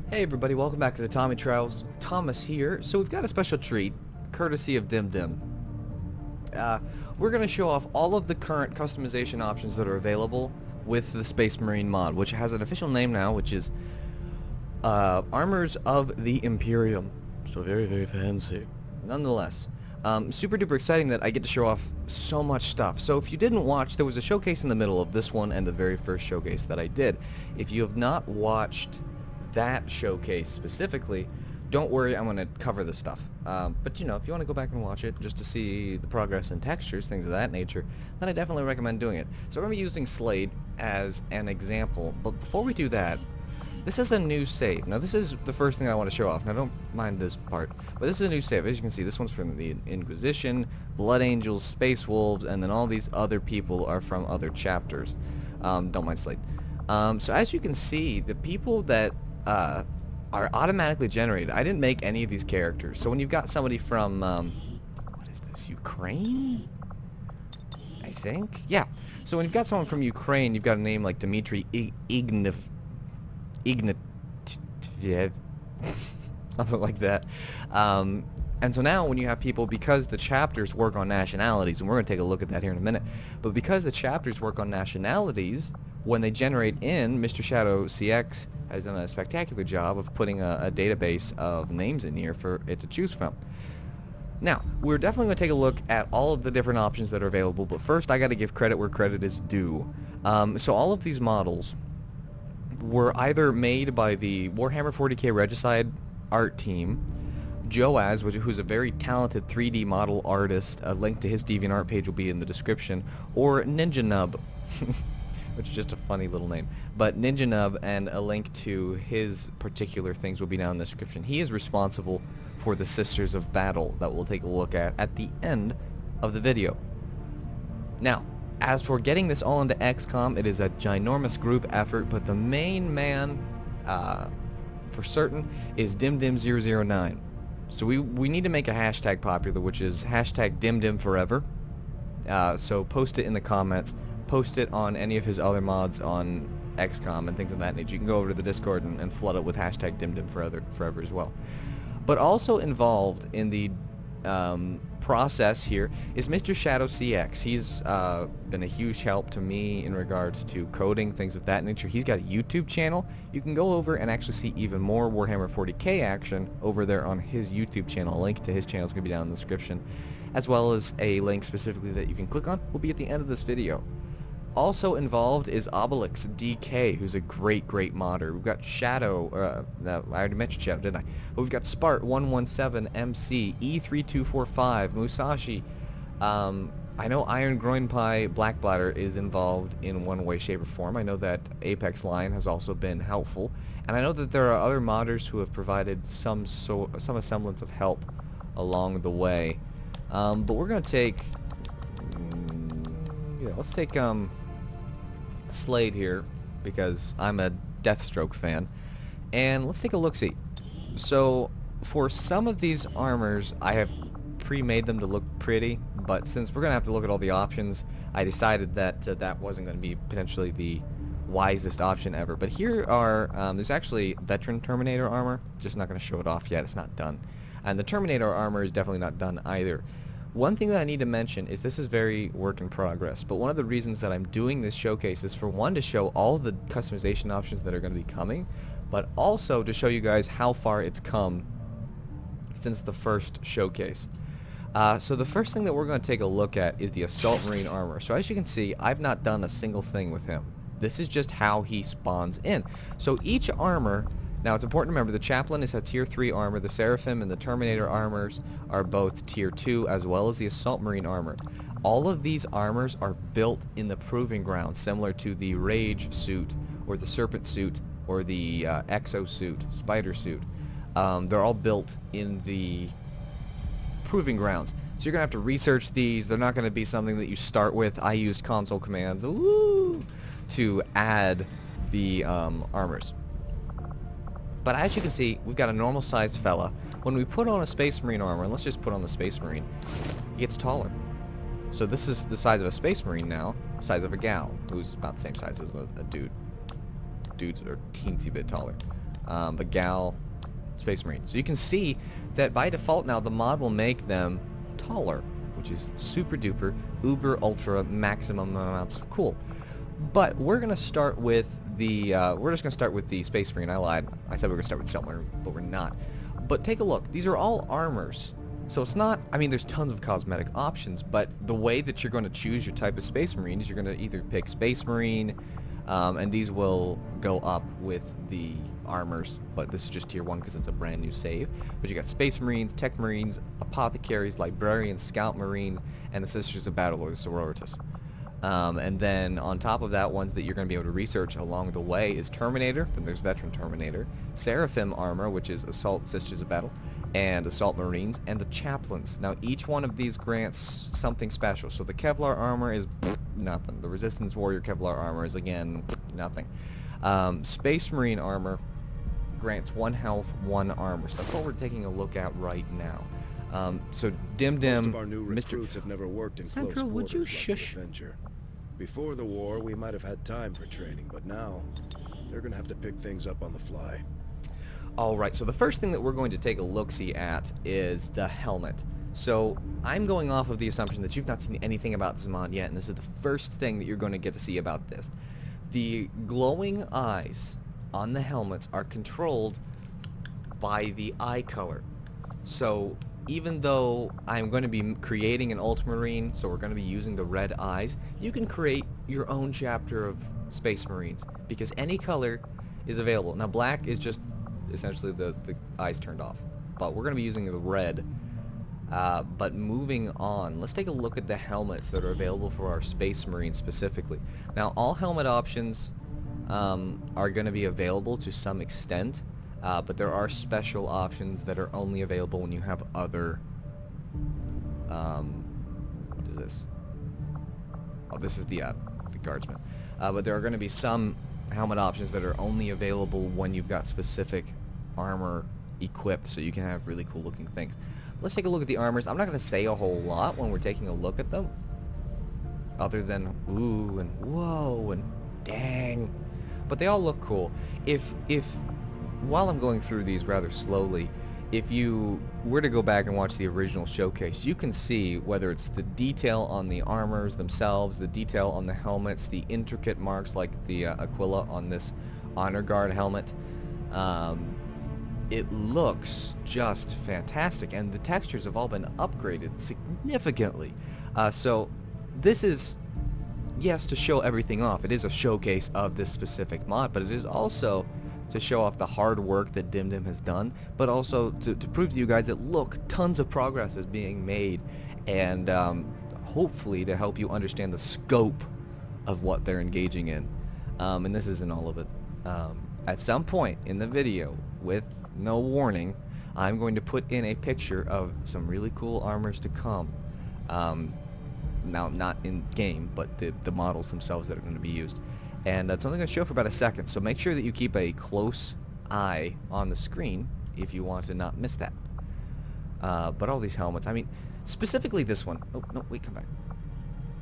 Hey everybody, welcome back to the Tommy Trials. Thomas here. So we've got a special treat, courtesy of DIMDIM. We're going to show off all of the current customization options that are available with the Space Marine mod, which has an official name now, which is Armors of the Imperium. So very, very fancy. Nonetheless, super duper exciting that I get to show off so much stuff. So if you didn't watch, there was a showcase in the middle of this one and the very first showcase that I did. If you have not watched that showcase specifically, don't worry, I'm going to cover this stuff. But you know, if you want to go back and watch it just to see the progress in textures, things of that nature, then I definitely recommend doing it. So we're going to be using Slade as an example, but before we do that, this is a new save. Now this is the first thing I want to show off. Now don't mind this part, but this is a new save. As you can see, this one's from the Inquisition, Blood Angels, Space Wolves, and then all these other people are from other chapters. Don't mind Slade. So as you can see, the people that are automatically generated. I didn't make any of these characters. So when you've got somebody from, what is this, Ukraine? I think? Yeah. So when you've got someone from Ukraine, you've got a name like Dmitry Ignatiev, something like that. And so now when you have people, because the chapters work on nationalities, and we're going to take a look at that here in a minute, but because the chapters work on nationalities, when they generate in, MrShadowCX has done a spectacular job of putting a database of names in here for it to choose from. Now, we're definitely going to take a look at all of the different options that are available, but first I got to give credit where credit is due. So all of these models were either made by the Warhammer 40K Regicide art team, Joazzz, who's a very talented 3D model artist. A link to his DeviantArt page will be in the description, or Ninja Nub, which is just a funny little name. But Ninja Nub, and a link to his particular things will be down in the description. He is responsible for the Sisters of Battle that we'll take a look at the end of the video. Now, as for getting this all into XCOM, it is a ginormous group effort, but the main man, for certain, is DIMDIM009. So we need to make a hashtag popular, which is hashtag DIMDIMForever. So post it in the comments. Post it on any of his other mods on XCOM and things of that nature. You can go over to the Discord and flood it with hashtag DIMDIMForever as well. But also involved in the process here is MrShadowCX. He's been a huge help to me in regards to coding, things of that nature. He's got a YouTube channel. You can go over and actually see even more Warhammer 40K action over there on his YouTube channel. A link to his channel is going to be down in the description, as well as a link specifically that you can click on will be at the end of this video. Also involved is ObelixDK, who's a great modder. We've got Shadow, I already mentioned Shadow, didn't I? But we've got Spart117MC, E3245, Musashi. I know Iron Groin Pie Blackbladder is involved in one way, shape, or form. I know that Apex Lion has also been helpful, and I know that there are other modders who have provided some semblance of help along the way. But we're gonna take, let's take Slade here, because I'm a Deathstroke fan, and let's take a look-see. So for some of these armors, I have pre-made them to look pretty, but since we're gonna have to look at all the options, I decided that that wasn't going to be potentially the wisest option ever. But here are there's actually veteran Terminator armor, just not going to show it off yet, it's not done, and the Terminator armor is definitely not done either. One thing that I need to mention is this is very work in progress, but one of the reasons that I'm doing this showcase is for one, to show all the customization options that are going to be coming, but also to show you guys how far it's come since the first showcase. So the first thing that we're going to take a look at is the Assault Marine armor. So as you can see, I've not done a single thing with him. This is just how he spawns in. So each armor, now it's important to remember the Chaplain is a tier 3 armor, the Seraphim and the Terminator armors are both tier 2, as well as the Assault Marine armor. All of these armors are built in the Proving Ground, similar to the Rage suit, or the Serpent suit, or the Exo suit, Spider suit. They're all built in the Proving Grounds. So you're going to have to research these. They're not going to be something that you start with. I used console commands to add the armors. But as you can see, we've got a normal sized fella. When we put on a Space Marine armor, and let's just put on the Space Marine, he gets taller. So this is the size of a Space Marine now, size of a gal, who's about the same size as a dude. Dudes are a teensy bit taller. but Gal, Space Marine. So you can see that by default now the mod will make them taller, which is super duper, uber, ultra, maximum amounts of cool. But we're gonna start with the we're just gonna start with the Space Marine. I lied. I said we were gonna start with Stealth Marine, but we're not. But take a look. These are all armors. So it's not, I mean, there's tons of cosmetic options, but the way that you're going to choose your type of Space Marine is you're going to either pick Space Marine, and these will go up with the armors, but this is just tier 1 because it's a brand new save. But you got Space Marines, Tech Marines, Apothecaries, Librarians, Scout Marines, and the Sisters of Battle, or the Sororitas. And then on top of that, ones that you're going to be able to research along the way is Terminator, then there's Veteran Terminator, Seraphim Armor, which is Assault Sisters of Battle, and Assault Marines, and the Chaplains. Now each one of these grants something special. So the Kevlar Armor is nothing. The Resistance Warrior Kevlar Armor is, again, nothing. Space Marine Armor grants 1 health, 1 armor. So that's what we're taking a look at right now. So DIMDIM, Most of our new recruits have never worked in close quarters would you like shush? the Avenger. Before the war, we might have had time for training, but now they're gonna have to pick things up on the fly. Alright, so the first thing that we're going to take a look-see at is the helmet. So I'm going off of the assumption that you've not seen anything about this mod yet, and this is the first thing that you're going to get to see about this. The glowing eyes on the helmets are controlled by the eye color. So even though I'm going to be creating an Ultramarine, so we're going to be using the red eyes, you can create your own chapter of Space Marines, because any color is available. Now black is just essentially the eyes turned off, but we're going to be using the red. But moving on, let's take a look at the helmets that are available for our Space Marines specifically. Now all helmet options are going to be available to some extent, but there are special options that are only available when you have other, what is this? Oh, this is the Guardsman. But there are going to be some helmet options that are only available when you've got specific armor equipped, so you can have really cool looking things. Let's take a look at the armors. I'm not going to say a whole lot when we're taking a look at them, other than ooh and whoa and dang, but they all look cool. If while I'm going through these rather slowly, if you were to go back and watch the original showcase, you can see whether it's the detail on the armors themselves, the detail on the helmets, the intricate marks like the Aquila on this Honor Guard helmet. It looks just fantastic, and the textures have all been upgraded significantly. So this is, yes, to show everything off. It is a showcase of this specific mod, but it is also to show off the hard work that DIMDIM has done, but also to prove to you guys that, look, tons of progress is being made, and hopefully to help you understand the scope of what they're engaging in. And this isn't all of it. At some point in the video, with no warning, I'm going to put in a picture of some really cool armors to come. Now, not in game, but the models themselves that are going to be used. And that's only going to show for about a second, so make sure that you keep a close eye on the screen if you want to not miss that. But all these helmets, I mean, specifically this one. Oh, no, wait, come back.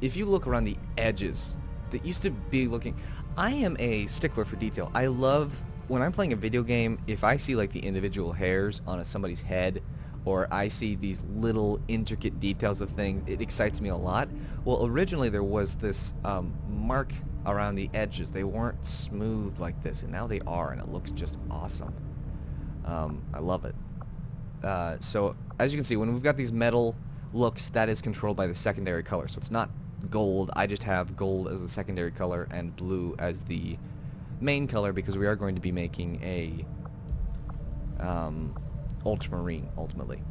If you look around the edges, that used to be looking... I am a stickler for detail. I love, when I'm playing a video game, if I see like the individual hairs on somebody's head, or I see these little intricate details of things, it excites me a lot. Well, originally there was this mark around the edges. They weren't smooth like this, and now they are, and it looks just awesome. I love it. So as you can see, when we've got these metal looks, that is controlled by the secondary color. So it's not gold. I just have gold as the secondary color and blue as the main color, because we are going to be making a Ultramarine ultimately,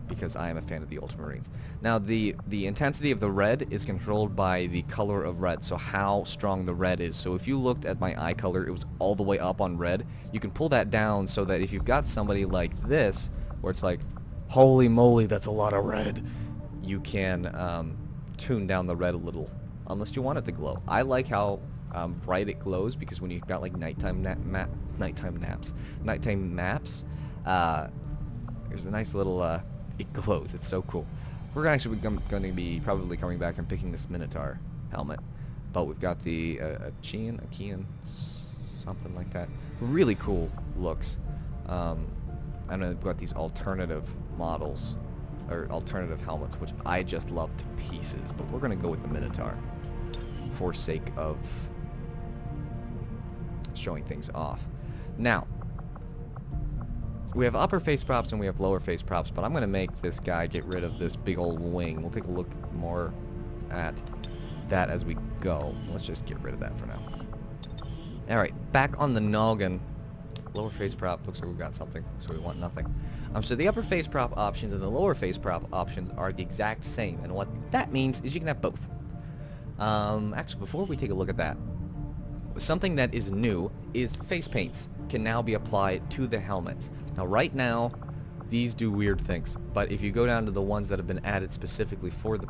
because I am a fan of the Ultramarines. Now the intensity of the red is controlled by the color of red, so how strong the red is. So if you looked at my eye color, it was all the way up on red. You can pull that down so that if you've got somebody like this, where it's like, holy moly, that's a lot of red, you can tune down the red a little, unless you want it to glow. I like how bright it glows, because when you've got like nighttime maps, there's a nice little it glows. It's so cool. We're actually going to be probably coming back and picking this Minotaur helmet, but we've got the Achaean something like that. Really cool looks. I know they've got these alternative models, or alternative helmets, which I just love to pieces, but we're going to go with the Minotaur for sake of showing things off. Now, we have upper face props and we have lower face props, but I'm going to make this guy get rid of this big old wing. We'll take a look more at that as we go. Let's just get rid of that for now. Alright, back on the noggin. Lower face prop, looks like we've got something, so we want nothing. So the upper face prop options and the lower face prop options are the exact same, and what that means is you can have both. Actually, before we take a look at that, something that is new is face paints can now be applied to the helmets. Now right now, these do weird things, but if you go down to the ones that have been added specifically for the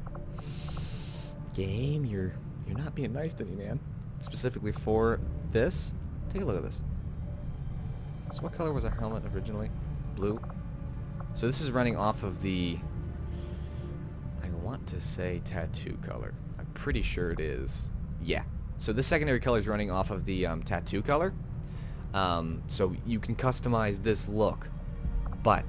game, you're not being nice to me, man. Specifically for this, take a look at this. So what color was our helmet originally? Blue. So this is running off of the, I want to say tattoo color. I'm pretty sure it is. Yeah. So this secondary color is running off of the tattoo color. So you can customize this look, but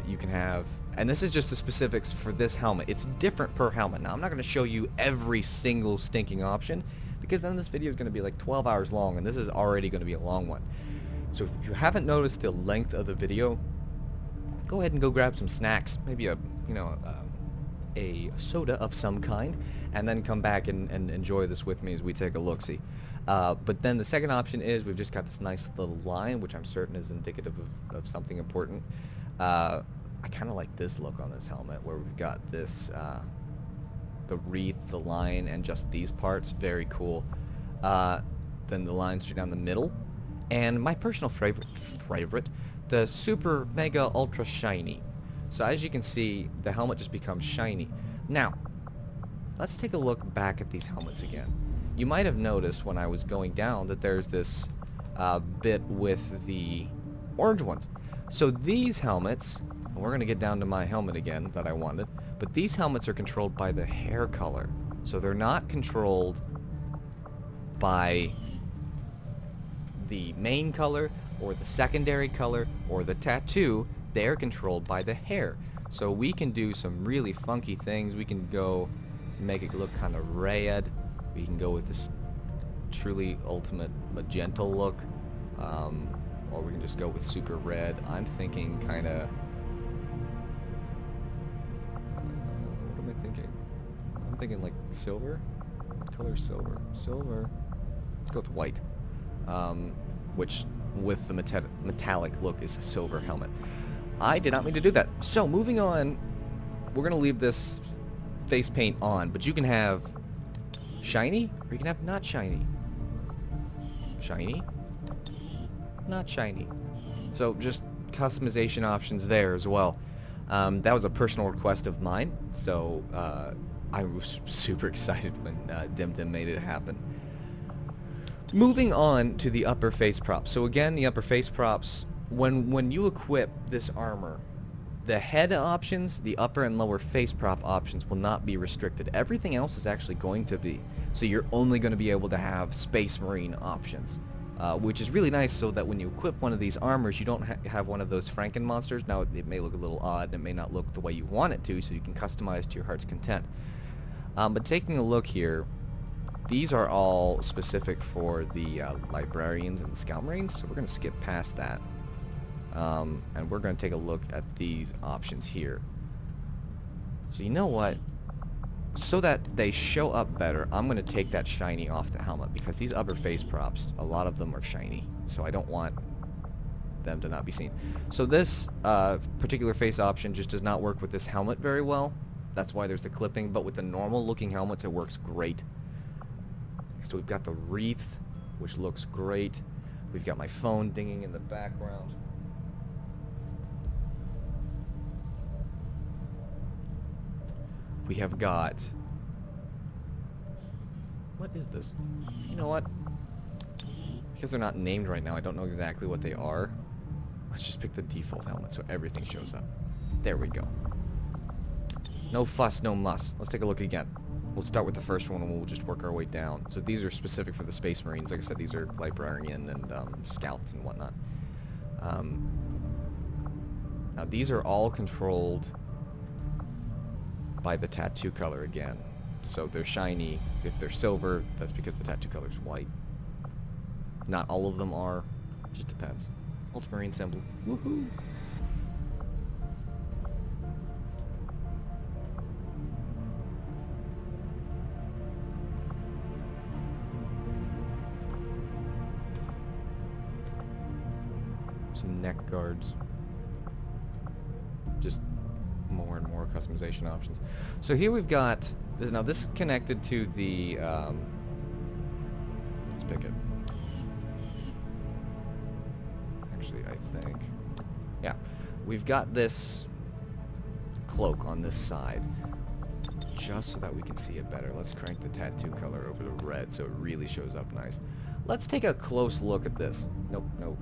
you can have, and this is just the specifics for this helmet. It's different per helmet. Now I'm not going to show you every single stinking option, because then this video is going to be like 12 hours long, and this is already going to be a long one. So if you haven't noticed the length of the video, go ahead and go grab some snacks, maybe a soda of some kind, and then come back and enjoy this with me as we take a look-see. But then the second option is we've just got this nice little line, which I'm certain is indicative of something important. I kind of like this look on this helmet, where we've got this, the wreath, the line, and just these parts. Very cool. Then the line straight down the middle. And my personal favorite, the super mega ultra shiny. So as you can see, the helmet just becomes shiny. Now, let's take a look back at these helmets again. You might have noticed when I was going down that there's this bit with the orange ones. So these helmets, and we're going to get down to my helmet again that I wanted, but these helmets are controlled by the hair color. So they're not controlled by the main color or the secondary color or the tattoo. They're controlled by the hair. So we can do some really funky things. We can go make it look kind of red. We can go with this truly ultimate magenta look, or we can just go with super red. I'm thinking kind of, what am I thinking? I'm thinking like silver. What color is silver? Silver. Let's go with white. Which with the metallic look is a silver helmet. I did not mean to do that. So moving on, we're going to leave this face paint on, but you can have shiny, or you can have not shiny. Shiny, not shiny. So just customization options there as well. That was a personal request of mine, so I was super excited when DIMDIM made it happen. Moving on to the upper face props. So again, the upper face props, when you equip this armor, the head options, the upper and lower face prop options will not be restricted. Everything else is actually going to be. So you're only going to be able to have Space Marine options, which is really nice, so that when you equip one of these armors, you don't have one of those Franken monsters. Now, it may look a little odd, and it may not look the way you want it to, so you can customize to your heart's content. But taking a look here, these are all specific for the Librarians and the Scout Marines, so we're going to skip past that. And we're going to take a look at these options here. So you know what? So that they show up better, I'm going to take that shiny off the helmet, because these upper face props, a lot of them are shiny, so I don't want them to not be seen. So this particular face option just does not work with this helmet very well. That's why there's the clipping, but with the normal looking helmets it works great. So we've got the wreath, which looks great. We've got my phone dinging in the background. We have got, what is this? You know what? Because they're not named right now, I don't know exactly what they are. Let's just pick the default helmet so everything shows up. There we go. No fuss, no muss. Let's take a look again. We'll start with the first one and we'll just work our way down. So these are specific for the Space Marines. Like I said, these are Librarian and Scouts and whatnot. Now these are all controlled by the tattoo color again. So they're shiny. If they're silver, that's because the tattoo color is white. Not all of them are. Just depends. Ultramarine symbol. Woohoo! Some neck guards. Just more and more customization options. So here we've got this, now this is connected to the let's pick it. Actually, I think, yeah, we've got this cloak on this side just so that we can see it better. Let's crank the tattoo color over to red so it really shows up nice. Let's take a close look at this. Nope, nope.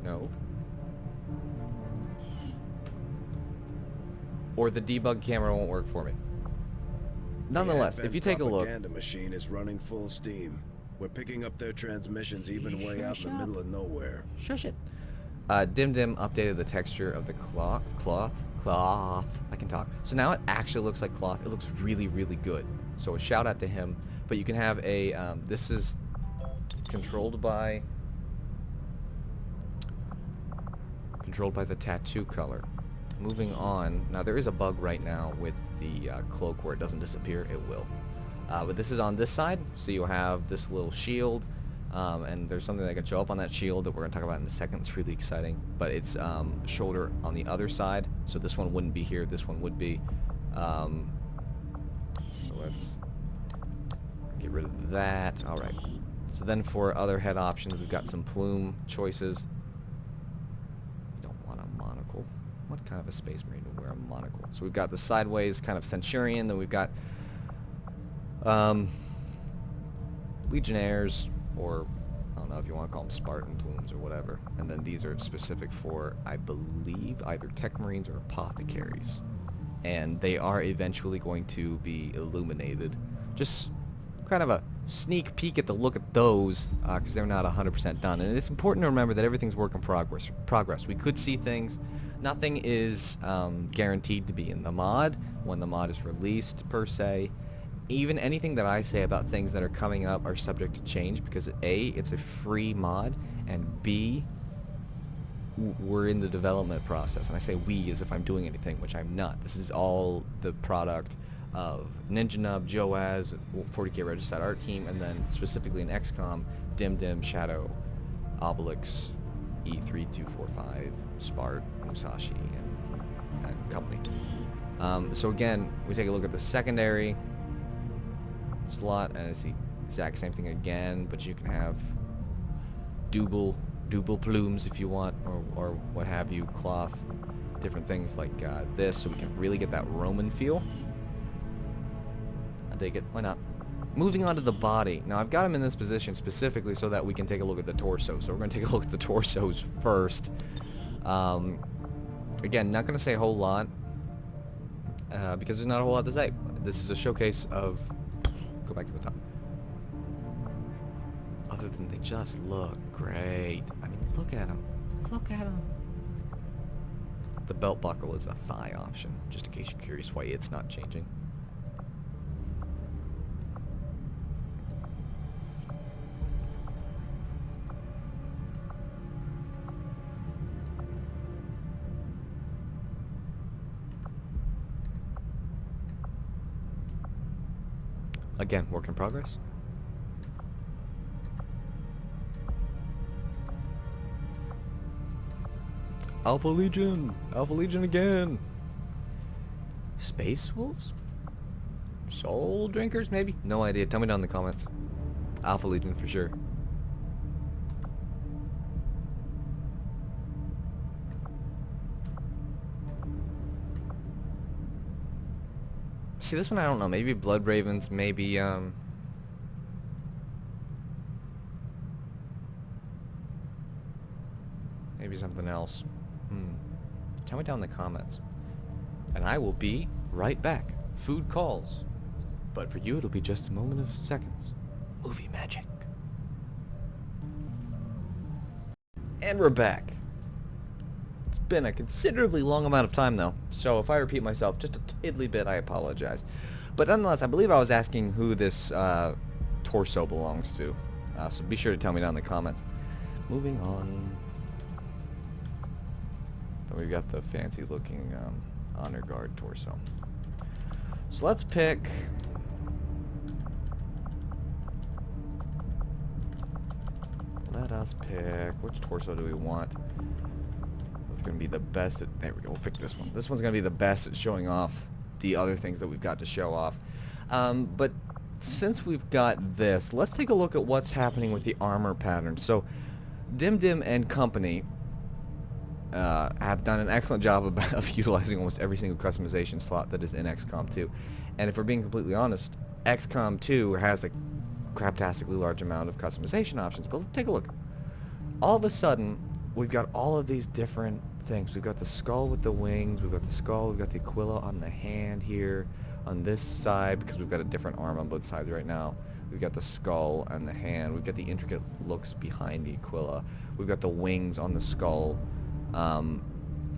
No. Or the debug camera won't work for me. Nonetheless, if you take a look... The propaganda machine is running full steam. We're picking up their transmissions even way out in the middle of nowhere. Shush it. DIMDIM updated the texture of the cloth. I can talk. So now it actually looks like cloth. It looks really, really good. So a shout out to him. But you can have a... this is controlled by the tattoo color. Moving on, now there is a bug right now with the cloak where it doesn't disappear. It will. But this is on this side, so you'll have this little shield, and there's something that can show up on that shield that we're going to talk about in a second. It's really exciting, but it's shoulder on the other side, so this one wouldn't be here, this one would be. So let's get rid of that. Alright, so then for other head options, we've got some plume choices. What kind of a Space Marine would wear a monocle? So we've got the sideways kind of Centurion, then we've got Legionnaires, or I don't know if you want to call them Spartan plumes or whatever. And then these are specific for, I believe, either Tech Marines or Apothecaries. And they are eventually going to be illuminated. Just kind of a sneak peek at the look at those, because they're not 100% done. And it's important to remember that everything's work in progress. We could see things. Nothing is guaranteed to be in the mod when the mod is released, per se. Even anything that I say about things that are coming up are subject to change because A, it's a free mod, and B, we're in the development process. And I say we as if I'm doing anything, which I'm not. This is all the product of Ninja Nub, Joazzz, 40K Regicide art team, and then specifically in XCOM, DIMDIM, Shadow, Obelix, E3245, Spart, Musashi, and company. So again, we take a look at the secondary slot, and it's the exact same thing again, but you can have double plumes if you want, or what have you, cloth, different things like this, so we can really get that Roman feel. I dig it. Why not? Moving on to the body. Now I've got him in this position specifically so that we can take a look at the torso. So we're going to take a look at the torsos first. Again, not going to say a whole lot because there's not a whole lot to say. This is a showcase of... Go back to the top. Other than they just look great. I mean, look at them. Look at them. The belt buckle is a thigh option, just in case you're curious why it's not changing. Again, work in progress. Alpha Legion! Alpha Legion again! Space Wolves? Soul Drinkers, maybe? No idea. Tell me down in the comments. Alpha Legion for sure. See, this one I don't know. Maybe Blood Ravens, maybe maybe something else. Tell me down in the comments. And I will be right back. Food calls. But for you, it'll be just a moment of seconds. Movie magic. And we're back. It's been a considerably long amount of time, though, so if I repeat myself just a tiddly bit, I apologize. But nonetheless, I believe I was asking who this torso belongs to, so be sure to tell me down in the comments. Moving on. Then we've got the fancy-looking honor guard torso. So let's pick... Let us pick... Which torso do we want? It's going to be the best at... There we go, we'll pick this one. This one's going to be the best at showing off the other things that we've got to show off. But since we've got this, let's take a look at what's happening with the armor pattern. So, DIMDIM and company have done an excellent job of utilizing almost every single customization slot that is in XCOM 2. And if we're being completely honest, XCOM 2 has a craptastically large amount of customization options. But let's take a look. All of a sudden, we've got all of these different things. We've got the skull with the wings, we've got the skull, we've got the Aquila on the hand here, on this side, because we've got a different arm on both sides right now. We've got the skull and the hand, we've got the intricate looks behind the Aquila, we've got the wings on the skull.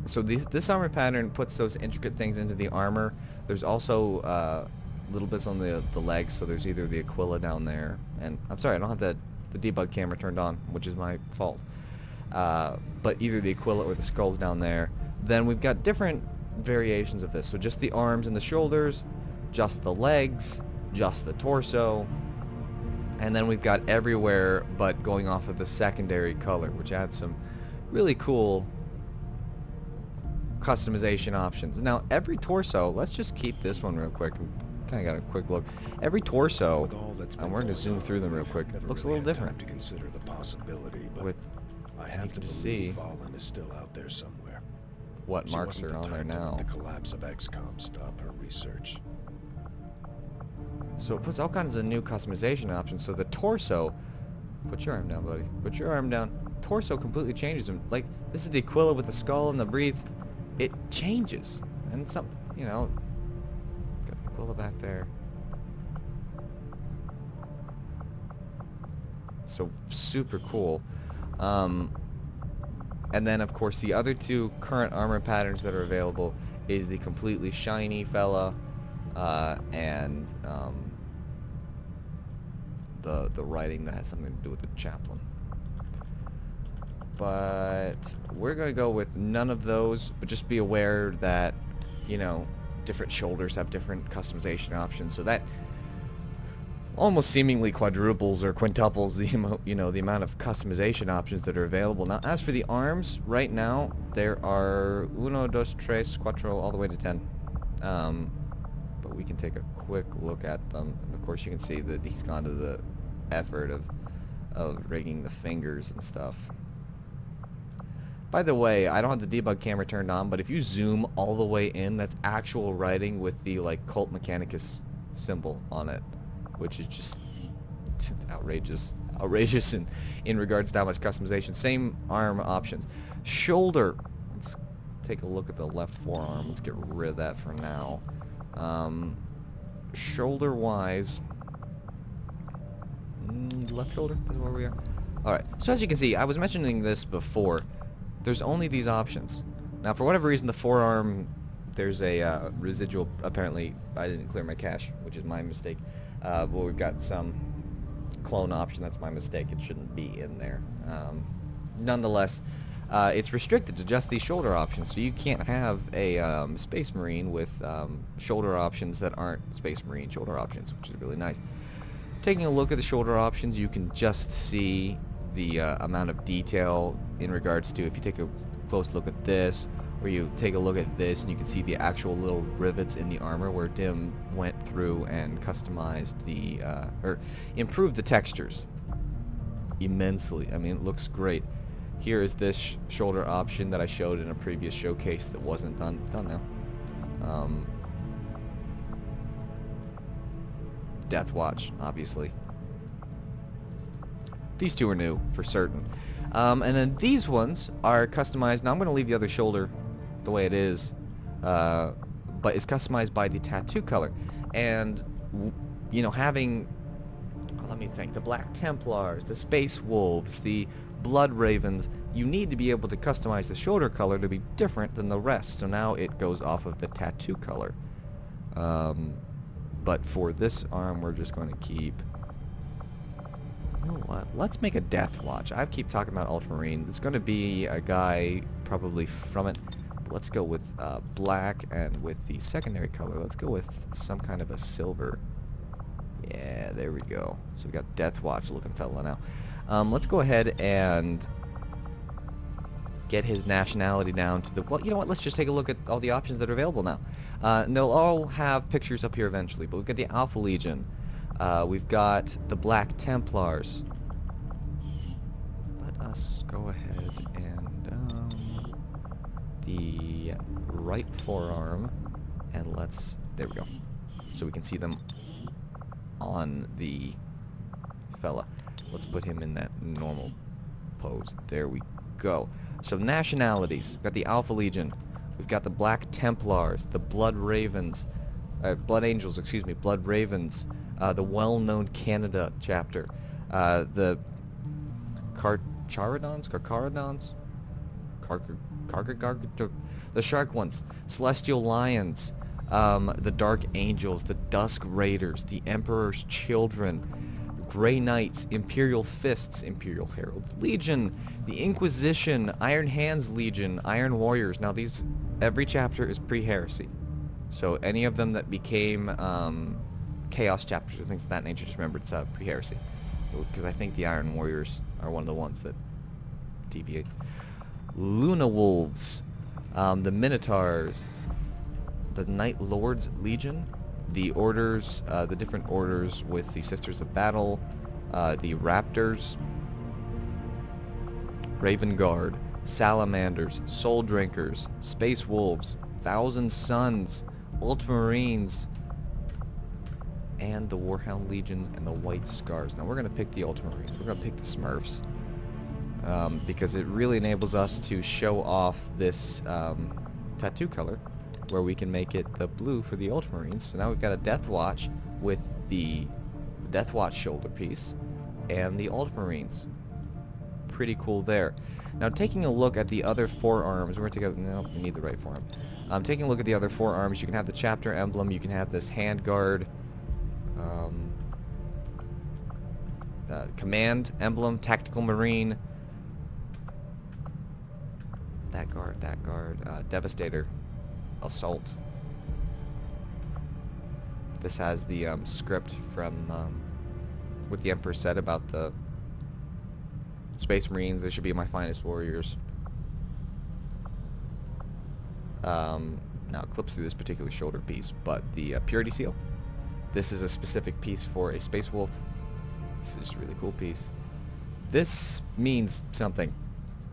So this armor pattern puts those intricate things into the armor. There's also little bits on the legs, so there's either the Aquila down there, and I'm sorry, I don't have the debug camera turned on, which is my fault. But either the Aquila or the skulls down there. Then we've got different variations of this. So just the arms and the shoulders, just the legs, just the torso, and then we've got everywhere but going off of the secondary color, which adds some really cool customization options. Now every torso, let's just keep this one real quick. Kind of got a quick look. Every torso, and we're going to zoom through them real quick, looks a little different. To consider the possibility, but with I have to see Fallen is still out there somewhere. what She marks wasn't are the on there type to now. let the collapse of XCOM stop her research. So it puts all kinds of new customization options. So the torso, put your arm down, buddy. Put your arm down. Torso completely changes them. Like, this is the Aquila with the skull and the Wreath. It changes. And some, you know, got the Aquila back there. So super cool. And then, of course, the other two current armor patterns that are available is the completely shiny fella and the writing that has something to do with the chaplain. But we're going to go with none of those, but just be aware that, you know, different shoulders have different customization options, so that almost seemingly quadruples or quintuples the amount of customization options that are available. Now, as for the arms, right now there are 1, 2, 3, 4, all the way to 10. But we can take a quick look at them. And of course, you can see that he's gone to the effort of rigging the fingers and stuff. By the way, I don't have the debug camera turned on, but if you zoom all the way in, that's actual writing with the like Cult Mechanicus symbol on it, which is just outrageous in regards to how much customization. Same arm options. Shoulder, let's take a look at the left forearm. Let's get rid of that for now. Shoulder wise, left shoulder, that's where we are. Alright, so as you can see, I was mentioning this before, there's only these options. Now for whatever reason the forearm, there's a residual, apparently I didn't clear my cache, which is my mistake. But we've got some clone option, that's my mistake, it shouldn't be in there. Nonetheless, it's restricted to just these shoulder options, so you can't have a Space Marine with shoulder options that aren't Space Marine shoulder options, which is really nice. Taking a look at the shoulder options, you can just see the amount of detail in regards to, if you take a close look at this, or you take a look at this and you can see the actual little rivets in the armor where Dim went through and customized the, or improved the textures immensely. I mean, it looks great. Here is this shoulder option that I showed in a previous showcase that wasn't done. It's done now. Death Watch, obviously. These two are new, for certain. And then these ones are customized. Now I'm going to leave the other shoulder the way it is, but it's customized by the tattoo color. And you know, having, let me think, the Black Templars, the Space Wolves, the Blood Ravens, you need to be able to customize the shoulder color to be different than the rest. So now it goes off of the tattoo color. But for this arm, we're just going to keep... You know what? Let's make a Death Watch. I keep talking about Ultramarine. It's going to be a guy probably from it. But let's go with black, and with the secondary color, let's go with some kind of a silver. Yeah, there we go. So we got Death Watch looking fella now. Let's go ahead and get his nationality down to the... Well, you know what? Let's just take a look at all the options that are available now. And they'll all have pictures up here eventually, but we've got the Alpha Legion. We've got the Black Templars. Let us go ahead and the right forearm, and let's... There we go. So we can see them on the fella. Let's put him in that normal pose. There we go. So nationalities. We've got the Alpha Legion. We've got the Black Templars, the Blood Ravens, Blood Angels, excuse me, Blood Ravens, the well-known Canada chapter, the Carcharodons, the Shark ones, Celestial Lions, the Dark Angels, the Dusk Raiders, the Emperor's Children, Grey Knights, Imperial Fists, Imperial Herald Legion, the Inquisition, Iron Hands Legion, Iron Warriors. Now these, every chapter is pre-heresy. So any of them that became Chaos chapters or things of that nature, just remember it's pre-heresy. Because I think the Iron Warriors are one of the ones that deviate. Luna Wolves, the Minotaurs, the Night Lords Legion, the orders, the different orders with the Sisters of Battle, the Raptors, Raven Guard, Salamanders, Soul Drinkers, Space Wolves, Thousand Suns, Ultramarines, and the Warhound Legions and the White Scars. Now we're going to pick the Ultramarines. We're going to pick the Smurfs. Because it really enables us to show off this tattoo color, where we can make it the blue for the Ultramarines. So now we've got a Death Watch with the Death Watch shoulder piece and the Ultramarines. Pretty cool there. Now taking a look at the other forearms, we're going to take a... No, we need the right forearm. Taking a look at the other forearms, you can have the chapter emblem, you can have this hand guard, command emblem, tactical marine, that guard, Devastator, assault. This has the script from what the Emperor said about the Space Marines. They should be my finest warriors. Now it clips through this particular shoulder piece, but the Purity Seal. This is a specific piece for a Space Wolf. This is just a really cool piece. This means something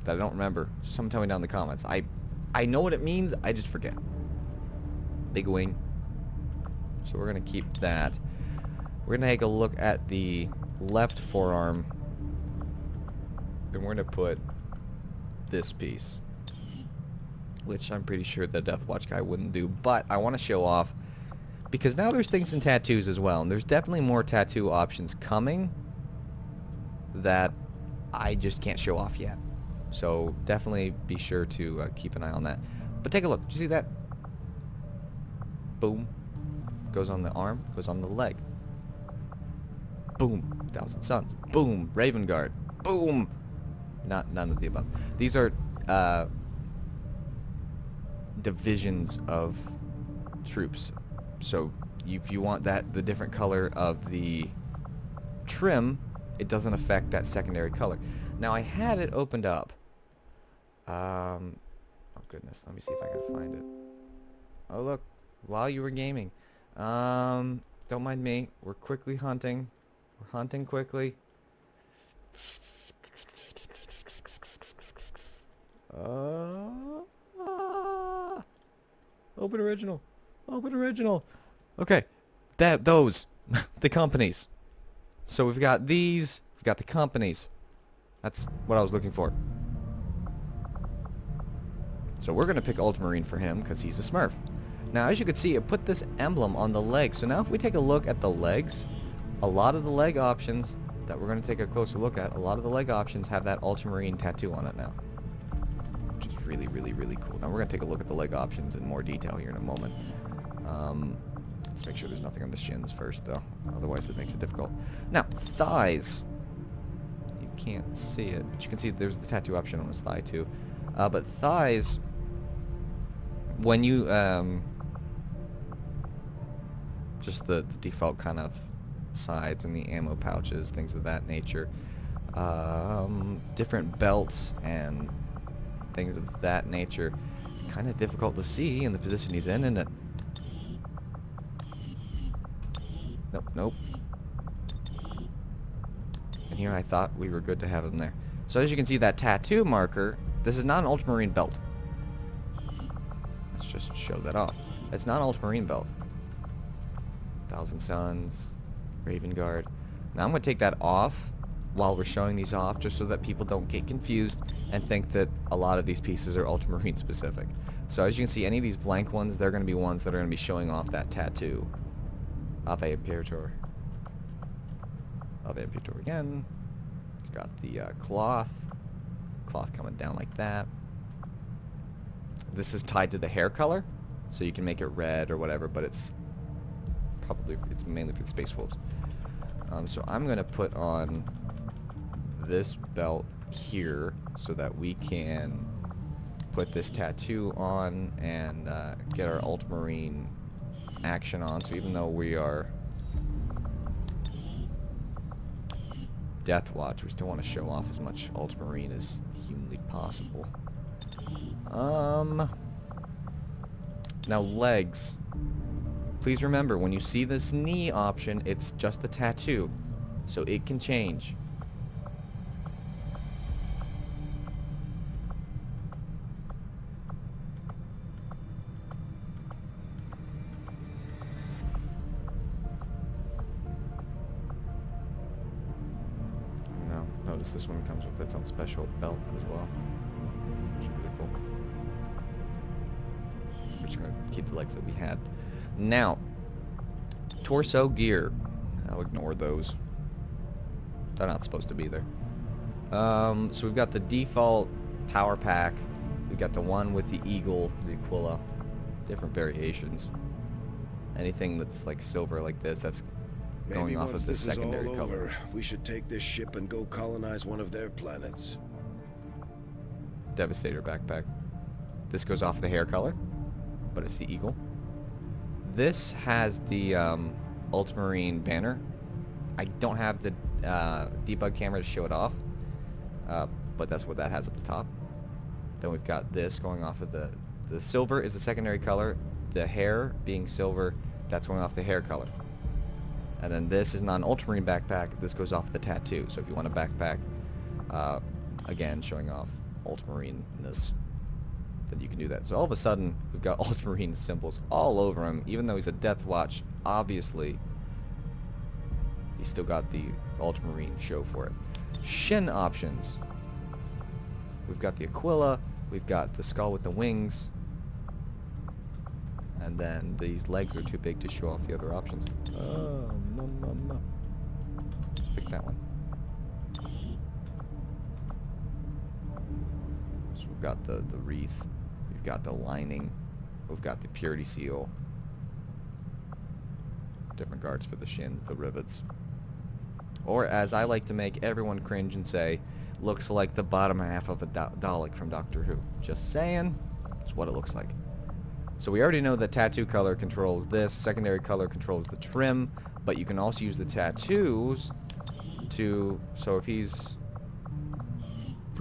that I don't remember. Someone tell me down in the comments. I know what it means, I just forget. Big wing. So we're going to keep that. We're going to take a look at the left forearm. And we're going to put this piece, which I'm pretty sure the Death Watch guy wouldn't do. But I want to show off, because now there's things in tattoos as well. And there's definitely more tattoo options coming that I just can't show off yet. So definitely be sure to keep an eye on that. But take a look. Did you see that? Boom. Goes on the arm. Goes on the leg. Boom. Thousand Suns. Boom. Raven Guard. Boom. None of the above. These are divisions of troops. So if you want the different color of the trim, it doesn't affect that secondary color. Now I had it opened up. Oh goodness, let me see if I can find it. Oh look, while you were gaming. Don't mind me. We're quickly hunting. We're hunting quickly. Open original. Open original. Okay. Those. The companies. So we've got these. We've got the companies. That's what I was looking for. So we're going to pick Ultramarine for him because he's a Smurf. Now, as you can see, it put this emblem on the leg. So now if we take a look at the legs, a lot of the leg options that we're going to take a closer look at, a lot of the leg options have that ultramarine tattoo on it now. Which is really, really, really cool. Now we're going to take a look at the leg options in more detail here in a moment. Let's make sure there's nothing on the shins first, though. Otherwise it makes it difficult. Now, thighs. You can't see it, but you can see there's the tattoo option on his thigh, too. But thighs, when you, just the default kind of sides and the ammo pouches, things of that nature. Different belts and things of that nature. Kind of difficult to see in the position he's in, isn't it? Nope, nope. And here I thought we were good to have him there. So as you can see, that tattoo marker, this is not an ultramarine belt. Let's just show that off. It's not an ultramarine belt. Thousand Suns, Raven Guard. Now I'm going to take that off while we're showing these off, just so that people don't get confused and think that a lot of these pieces are ultramarine specific. So as you can see, any of these blank ones, they're going to be ones that are going to be showing off that tattoo of a Imperator. Of Imperator again. Got the cloth coming down like that. This is tied to the hair color, so you can make it red or whatever, but it's mainly for the Space Wolves. So I'm going to put on this belt here so that we can put this tattoo on and get our ultramarine action on. So even though we are Death Watch, we still want to show off as much ultramarine as humanly possible. Now legs. Please remember, when you see this knee option, it's just the tattoo, so it can change. Now, notice this one comes with its own special belt as well, which is really cool. We're just going to keep the legs that we had. Now, torso gear. I'll ignore those. They're not supposed to be there. So we've got the default power pack. We've got the one with the eagle, the Aquila. Different variations. Anything that's like silver like this, that's going off of the secondary color. We should take this ship and go colonize one of their planets. Devastator Backpack. This goes off the hair color, but it's the eagle. This has the ultramarine banner. I don't have the debug camera to show it off, but that's what that has at the top. Then we've got this going off of the silver is the secondary color. The hair being silver, that's going off the hair color. And then this is not an ultramarine backpack. This goes off the tattoo. So if you want a backpack, again showing off ultramarine-ness, then you can do that. So all of a sudden, we've got ultramarine symbols all over him. Even though he's a Death Watch, obviously, he's still got the ultramarine show for it. Shin options. We've got the Aquila. We've got the skull with the wings. And then these legs are too big to show off the other options. Oh, mama. Let's pick that one. So we've got the wreath. We've got the lining. We've got the purity seal. Different guards for the shins, the rivets. Or as I like to make everyone cringe and say, looks like the bottom half of a Dalek from Doctor Who. Just saying, that's what it looks like. So we already know that tattoo color controls this, secondary color controls the trim, but you can also use the tattoos to, so if we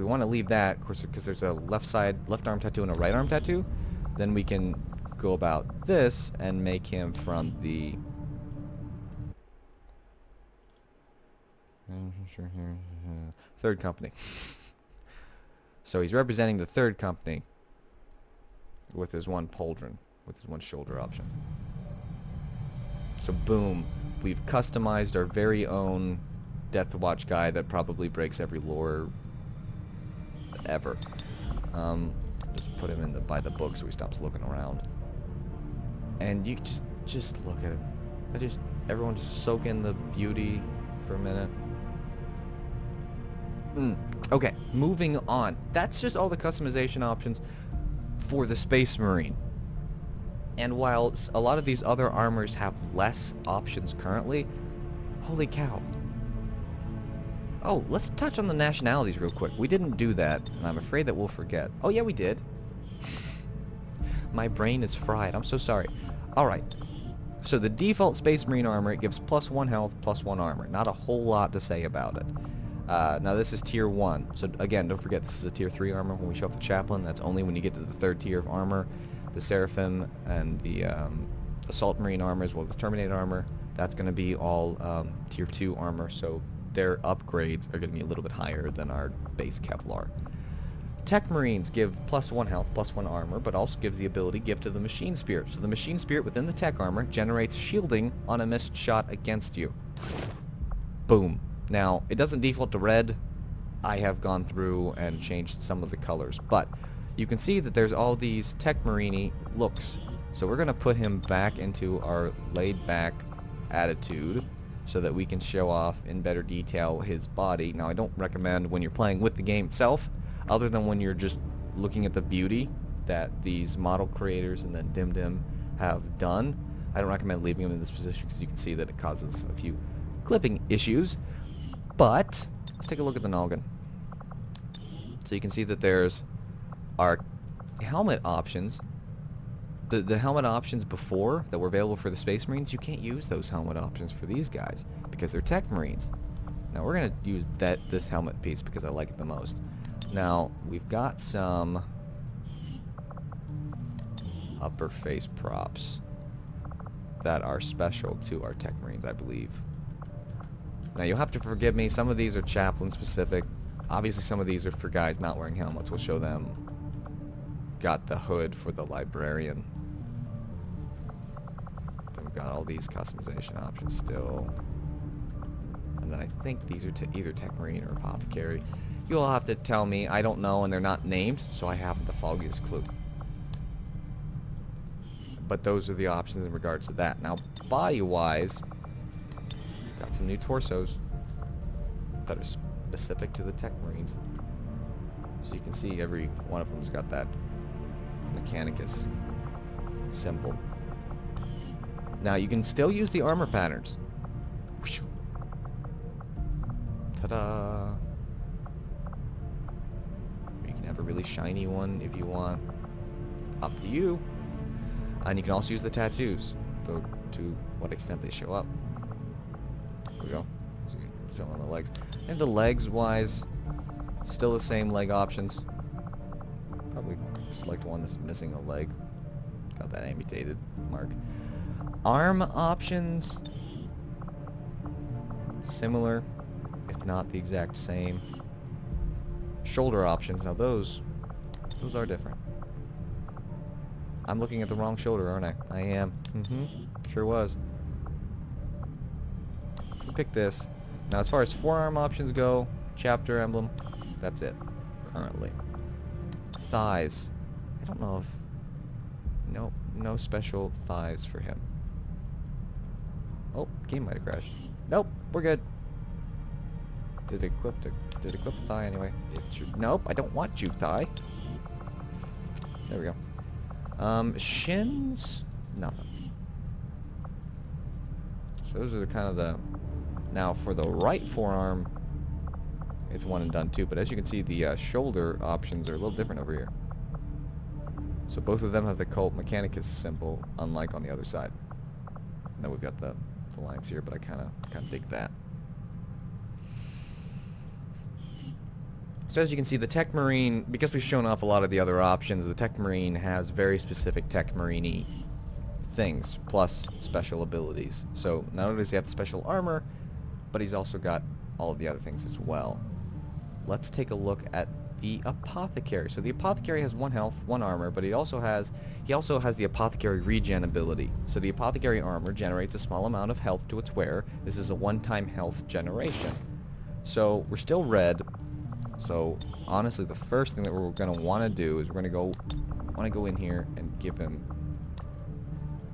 want to leave that, of course, because there's a left arm tattoo and a right arm tattoo, then we can go about this and make him from the third company. So he's representing the third company with his one pauldron, with his one shoulder option. So boom, we've customized our very own Death Watch guy that probably breaks every lore ever. Just put him in by the book so he stops looking around. And you just look at it. Everyone just soak in the beauty for a minute. Okay, moving on. That's just all the customization options for the Space Marine. And while a lot of these other armors have less options currently, holy cow. Oh, let's touch on the nationalities real quick. We didn't do that, and I'm afraid that we'll forget. Oh yeah, we did. My brain is fried. I'm so sorry. Alright. So the default Space Marine armor, it gives +1 health, +1 armor. Not a whole lot to say about it. Now this is tier 1. So again, don't forget this is a tier 3 armor when we show off the Chaplain. That's only when you get to the 3rd tier of armor. The Seraphim and the Assault Marine armor as well as the Terminator armor. That's going to be all tier 2 armor. So their upgrades are going to be a little bit higher than our base Kevlar. Tech Marines give +1 health, +1 armor, but also gives the ability Give to the Machine Spirit. So the Machine Spirit within the tech armor generates shielding on a missed shot against you. Boom. Now, it doesn't default to red. I have gone through and changed some of the colors, but you can see that there's all these Tech Marine looks. So we're going to put him back into our laid-back attitude so that we can show off in better detail his body. Now, I don't recommend when you're playing with the game itself, other than when you're just looking at the beauty that these model creators and then DIMDIM have done. I don't recommend leaving him in this position because you can see that it causes a few clipping issues. But let's take a look at the noggin. So you can see that there's our helmet options. The helmet options before that were available for the Space Marines, you can't use those helmet options for these guys because they're Tech Marines. Now we're going to use this helmet piece because I like it the most. Now, we've got some upper face props that are special to our Tech Marines, I believe. Now, you'll have to forgive me. Some of these are Chaplain specific. Obviously, some of these are for guys not wearing helmets. We'll show them. Got the hood for the Librarian. Then we've got all these customization options still. And then I think these are either Tech Marine or Apothecary. You'll have to tell me. I don't know, and they're not named, so I haven't the foggiest clue. But those are the options in regards to that. Now, body-wise, got some new torsos that are specific to the Tech Marines. So you can see every one of them's got that Mechanicus symbol. Now, you can still use the armor patterns. Ta-da! Have a really shiny one if you want. Up to you. And you can also use the tattoos, though to what extent they show up. There we go. So you can show on the legs. And the legs wise, still the same leg options. Probably select one that's missing a leg. Got that amputated mark. Arm options, similar, if not the exact same. Shoulder options, now those are different. I'm looking at the wrong shoulder, aren't I? I am. Sure was. Pick this. Now as far as forearm options go, chapter emblem, that's it, currently. Thighs. I don't know if... Nope, no special thighs for him. Oh, game might have crashed. Nope, we're good. Did it equip the thigh anyway? Nope, I don't want juke thigh. There we go. Shins? Nothing. So those are the kind of the... Now for the right forearm, it's one and done too. But as you can see, the shoulder options are a little different over here. So both of them have the Cult Mechanicus symbol, unlike on the other side. And then we've got the lines here, but I kind of dig that. So as you can see, the Tech Marine, because we've shown off a lot of the other options, the Tech Marine has very specific Tech Marine-y things, plus special abilities. So not only does he have the special armor, but he's also got all of the other things as well. Let's take a look at the Apothecary. So the Apothecary has 1 health, 1 armor, but he also has the Apothecary Regen ability. So the Apothecary armor generates a small amount of health to its wearer. This is a one-time health generation. So we're still red. So honestly, the first thing that we're going to want to do is we're going to go in here and give him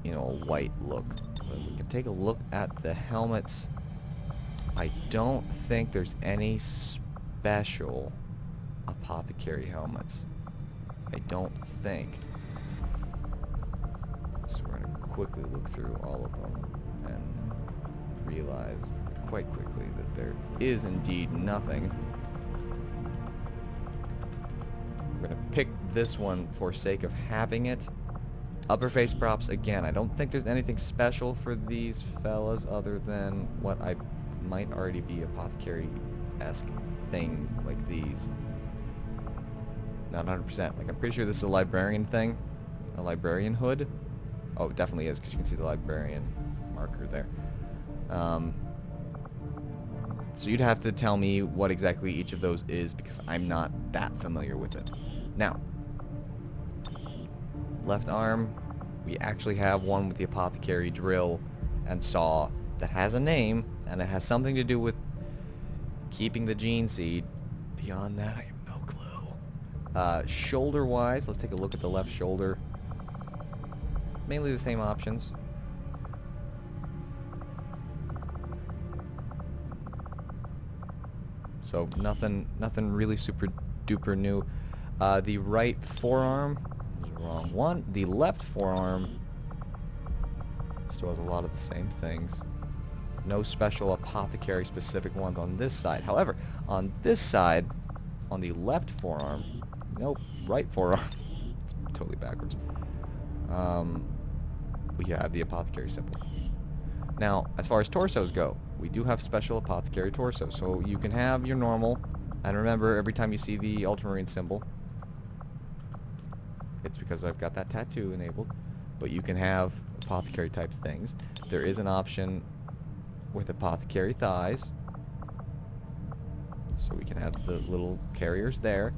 you know, a white look. But we can take a look at the helmets. I don't think there's any special Apothecary helmets. I don't think. So we're going to quickly look through all of them and realize quite quickly that there is indeed nothing. We're going to pick this one for sake of having it. Upper face props, again, I don't think there's anything special for these fellas other than what I might already be Apothecary-esque things like these. Not 100%. Like, I'm pretty sure this is a Librarian thing. A Librarian hood. Oh, it definitely is, because you can see the Librarian marker there. So you'd have to tell me what exactly each of those is, because I'm not that familiar with it. Now, left arm, we actually have one with the Apothecary drill and saw that has a name, and it has something to do with keeping the gene seed. Beyond that, I have no clue. Shoulder-wise, let's take a look at the left shoulder. Mainly the same options. So nothing really super duper new. The right forearm is the wrong one. The left forearm still has a lot of the same things. No special Apothecary specific ones on this side. However, on this side, on the left forearm, nope, right forearm. It's totally backwards. We have the Apothecary symbol. Now, as far as torsos go, we do have special Apothecary torsos. So you can have your normal, and remember, every time you see the ultramarine symbol, it's because I've got that tattoo enabled. But you can have Apothecary type things. There is an option with Apothecary thighs, so we can have the little carriers there.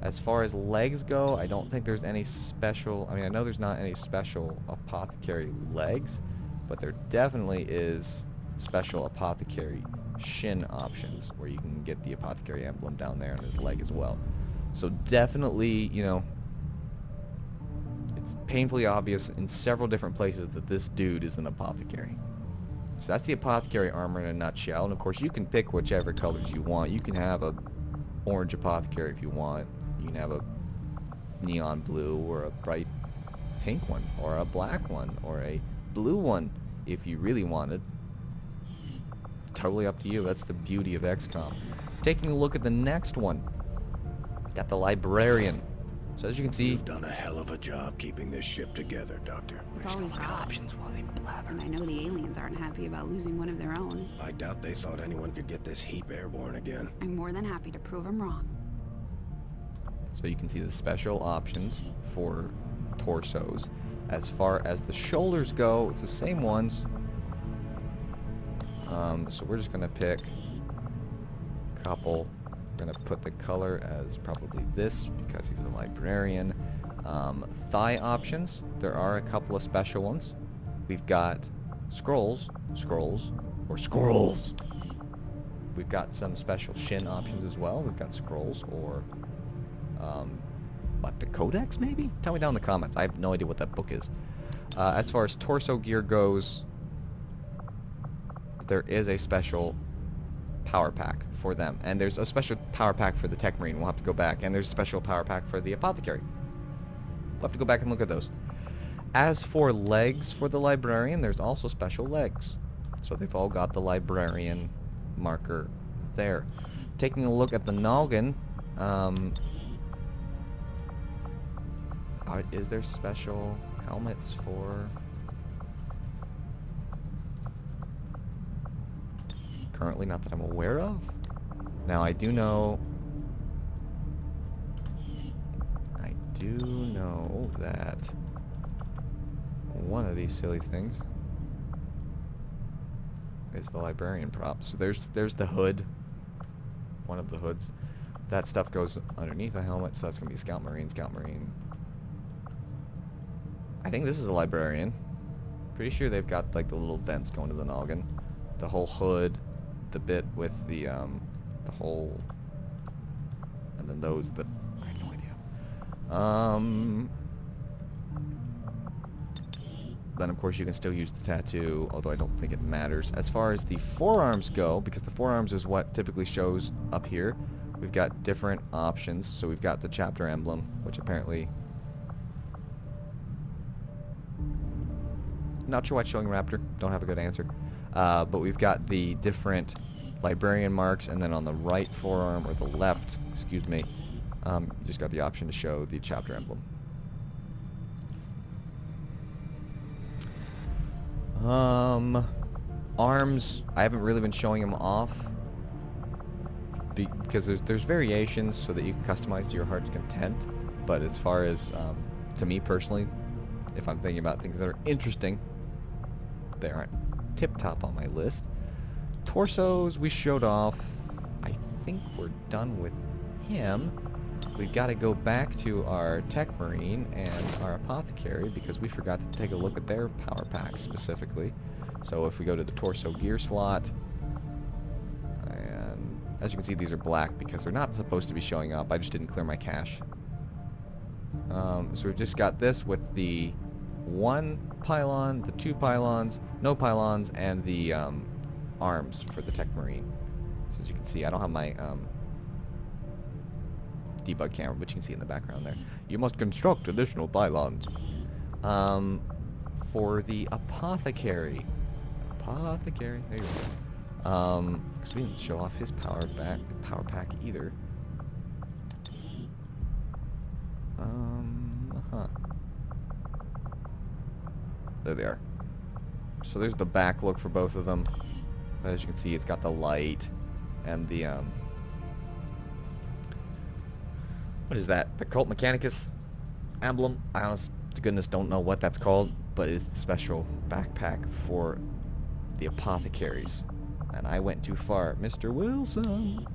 As far as legs go, I don't think there's any special, I mean, I know there's not any special Apothecary legs, but there definitely is special Apothecary shin options where you can get the Apothecary emblem down there on his leg as well. So definitely, you know, it's painfully obvious in several different places that this dude is an Apothecary. So that's the Apothecary armor in a nutshell, and of course you can pick whichever colors you want. You can have a orange Apothecary if you want. You can have a neon blue or a bright pink one, or a black one, or a blue one if you really wanted. Totally up to you. That's the beauty of XCOM. Taking a look at the next one, got the Librarian. So as you can see, You've done a hell of a job keeping this ship together, Doctor. It's all we've got. options while they blather. And I know the aliens aren't happy about losing one of their own. I doubt they thought anyone could get this heap airborne again. I'm more than happy to prove them wrong. So you can see the special options for torsos. As far as the shoulders go, it's the same ones. So we're just gonna pick a couple. We're gonna put the color as probably this because he's a Librarian. Thigh options, there are a couple of special ones. We've got scrolls. We've got some special shin options as well. We've got scrolls or what, the Codex maybe? Tell me down in the comments. I have no idea what that book is. As far as torso gear goes, there is a special power pack for them, and there's a special power pack for the Tech Marine. We'll have to go back, and there's a special power pack for the Apothecary. We'll have to go back and look at those. As for legs for the Librarian, there's also special legs, so they've all got the Librarian marker there. Taking a look at the noggin, is there special helmets for... Currently, not that I'm aware of. Now, I do know that one of these silly things is the Librarian prop. So there's the hood, one of the hoods. That stuff goes underneath the helmet, so that's gonna be Scout Marine. I think this is a Librarian. Pretty sure they've got like the little vents going to the noggin, the whole hood, the bit with the hole, and then those that I have no idea. then of course you can still use the tattoo, although I don't think it matters. As far as the forearms go, because the forearms is what typically shows up here, we've got different options. So we've got the chapter emblem, which apparently... Not sure why it's showing Raptor. Don't have a good answer. But we've got the different Librarian marks, and then on the right forearm, or the left, excuse me, you just got the option to show the chapter emblem. Arms, I haven't really been showing them off because there's variations so that you can customize to your heart's content. But as far as to me personally, if I'm thinking about things that are interesting, they aren't tip-top on my list. Torsos we showed off. I think we're done with him. We've got to go back to our Tech Marine and our Apothecary because we forgot to take a look at their power packs specifically. So if we go to the torso gear slot, and as you can see, these are black because they're not supposed to be showing up. I just didn't clear my cache. So we've just got this with the 1 pylon, the 2 pylons, no pylons, and the arms for the Tech Marine. So as you can see, I don't have my debug camera, but you can see in the background there. You must construct additional pylons. For the Apothecary, there you go. Because we didn't show off his power pack either. There they are. So there's the back look for both of them. But as you can see, it's got the light and the what is that? The Cult Mechanicus emblem? I honest to goodness don't know what that's called, but it's the special backpack for the apothecaries. And I went too far. Mr. Wilson.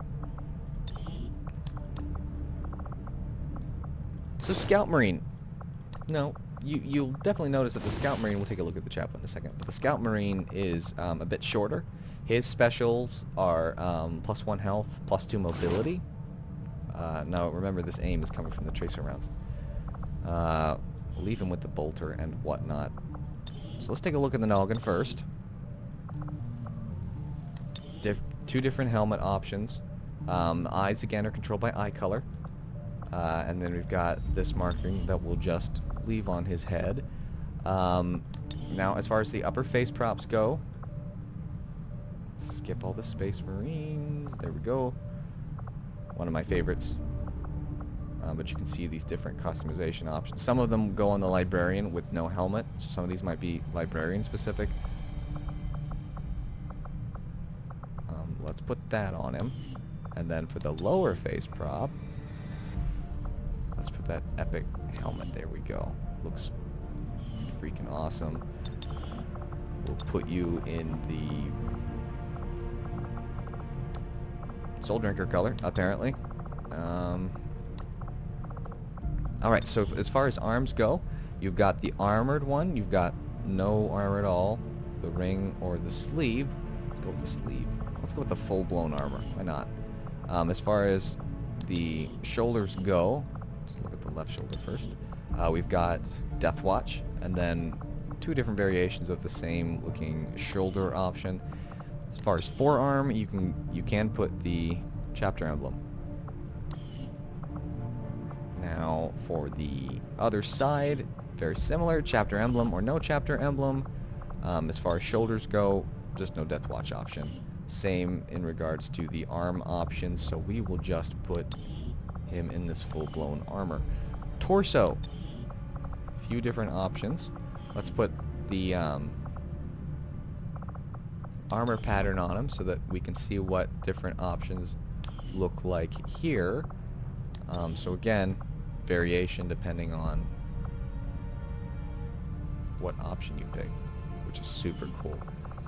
So Scout Marine. No, you'll definitely notice that the Scout Marine, we'll take a look at the chaplain in a second, but the Scout Marine is a bit shorter. His specials are +1 health, +2 mobility. Now remember, this aim is coming from the tracer rounds. Leave him with the bolter and whatnot. So let's take a look at the noggin first. Two different helmet options. The eyes again are controlled by eye color. And then we've got this marking that we'll just leave on his head. Now as far as the upper face props go, let's skip all the Space Marines. There we go. One of my favorites. But you can see these different customization options. Some of them go on the Librarian with no helmet, so some of these might be Librarian specific. Let's put that on him. And then for the lower face prop, let's put that epic helmet. There we go. Looks freaking awesome. We'll put you in the Soul Drinker color, apparently. Alright, so as far as arms go, you've got the armored one, you've got no armor at all, the ring or the sleeve. Let's go with the sleeve. Let's go with the full-blown armor. Why not? As far as the shoulders go, let's look at the left shoulder first. We've got Death Watch, and then 2 different variations of the same looking shoulder option. As far as forearm, you can put the chapter emblem. Now for the other side, very similar, chapter emblem or no chapter emblem. As far as shoulders go, just no Death Watch option. Same in regards to the arm options, so we will just put him in this full-blown armor. Torso, few different options. Let's put the armor pattern on him so that we can see what different options look like here. So again, variation depending on what option you pick, which is super cool.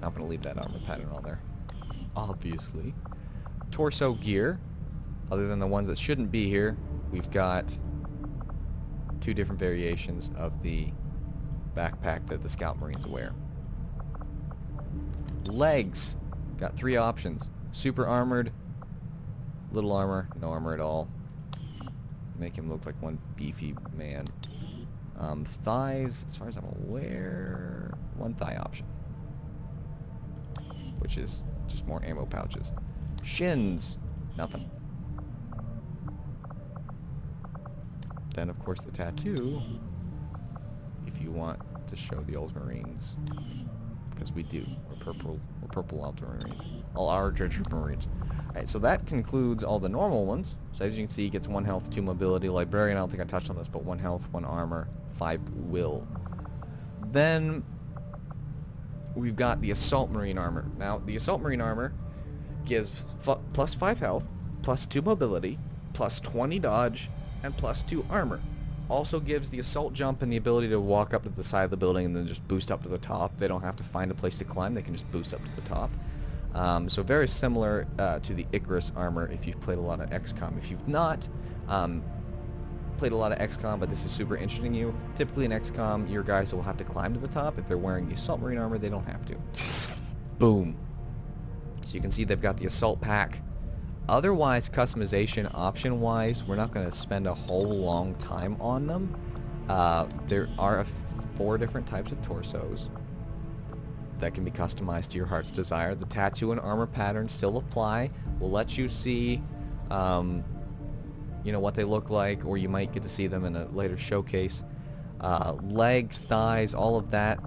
Not going to leave that armor pattern on there, obviously. Torso gear, other than the ones that shouldn't be here, we've got 2 different variations of the backpack that the Scout Marines wear. Legs, got 3 options. Super armored, little armor, no armor at all. Make him look like one beefy man. Thighs, as far as I'm aware, one thigh option, which is just more ammo pouches. Shins, nothing. Then, of course, the tattoo, if you want to show the Ultramarines, because we do. We're purple Ultramarines. All our Ultramarines. Alright, so that concludes all the normal ones. So as you can see, he gets 1 health, 2 mobility. Librarian, I don't think I touched on this, but 1 health, 1 armor, 5 will. Then we've got the Assault Marine Armor. Now, the Assault Marine Armor gives plus 5 health, plus 2 mobility, plus 20 dodge, and plus 2 armor. Also gives the assault jump and the ability to walk up to the side of the building and then just boost up to the top. They don't have to find a place to climb, they can just boost up to the top. So very similar to the Icarus armor if you've played a lot of XCOM. If you've not played a lot of XCOM, but this is super interesting to you, typically in XCOM your guys will have to climb to the top. If they're wearing the Assault Marine armor, they don't have to. Boom. So you can see they've got the assault pack. Otherwise, customization option-wise, we're not going to spend a whole long time on them. There are 4 different types of torsos that can be customized to your heart's desire. The tattoo and armor patterns still apply. We'll let you see, you know, what they look like, or you might get to see them in a later showcase. Legs, thighs, all of that,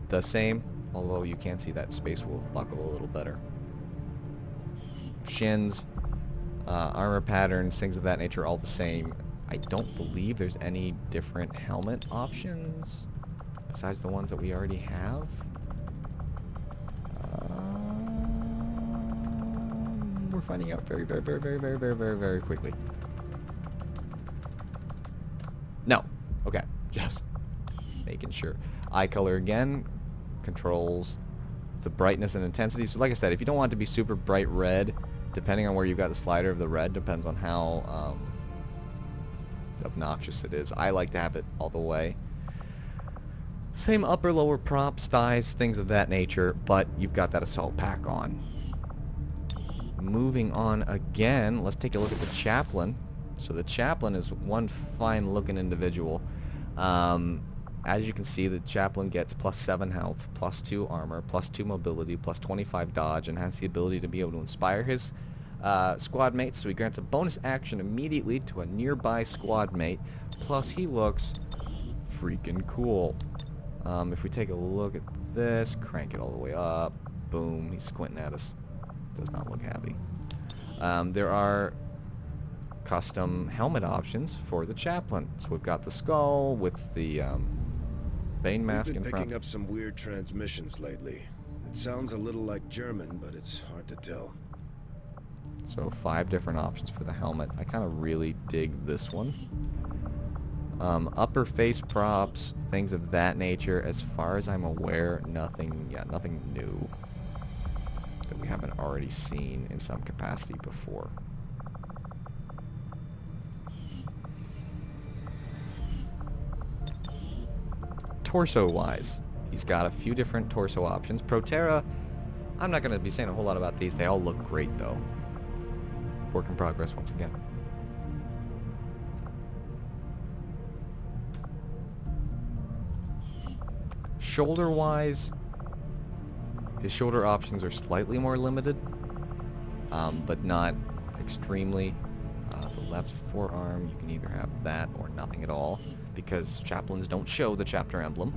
the same, although you can see that Space Wolf buckle a little better. Shins, armor patterns, things of that nature, all the same. I don't believe there's any different helmet options besides the ones that we already have. We're finding out very quickly. No. Okay. Just making sure. Eye color again controls the brightness and intensity. So like I said, if you don't want it to be super bright red, depending on where you've got the slider of the red, depends on how obnoxious it is. I like to have it all the way. Same upper lower props, thighs, things of that nature, but you've got that assault pack on. Moving on again, let's take a look at the chaplain. So the chaplain is one fine looking individual. As you can see, the chaplain gets plus 7 health, plus 2 armor, plus 2 mobility, plus 25 dodge, and has the ability to be able to inspire his squad mates. So he grants a bonus action immediately to a nearby squad mate. Plus he looks freaking cool. If we take a look at this, crank it all the way up, boom, he's squinting at us. Does not look happy. There are custom helmet options for the chaplain. So we've got the skull with the Bane mask in front. We've been picking up some weird transmissions lately. It sounds a little like German, but it's hard to tell. So 5 different options for the helmet. I kind of really dig this one. Upper face props, things of that nature. As far as I'm aware, nothing new that we haven't already seen in some capacity before. Torso-wise, he's got a few different torso options. Protera, I'm not going to be saying a whole lot about these. They all look great, though. Work in progress once again. Shoulder-wise, his shoulder options are slightly more limited, but not extremely. The left forearm, you can either have that or nothing at all, because chaplains don't show the chapter emblem.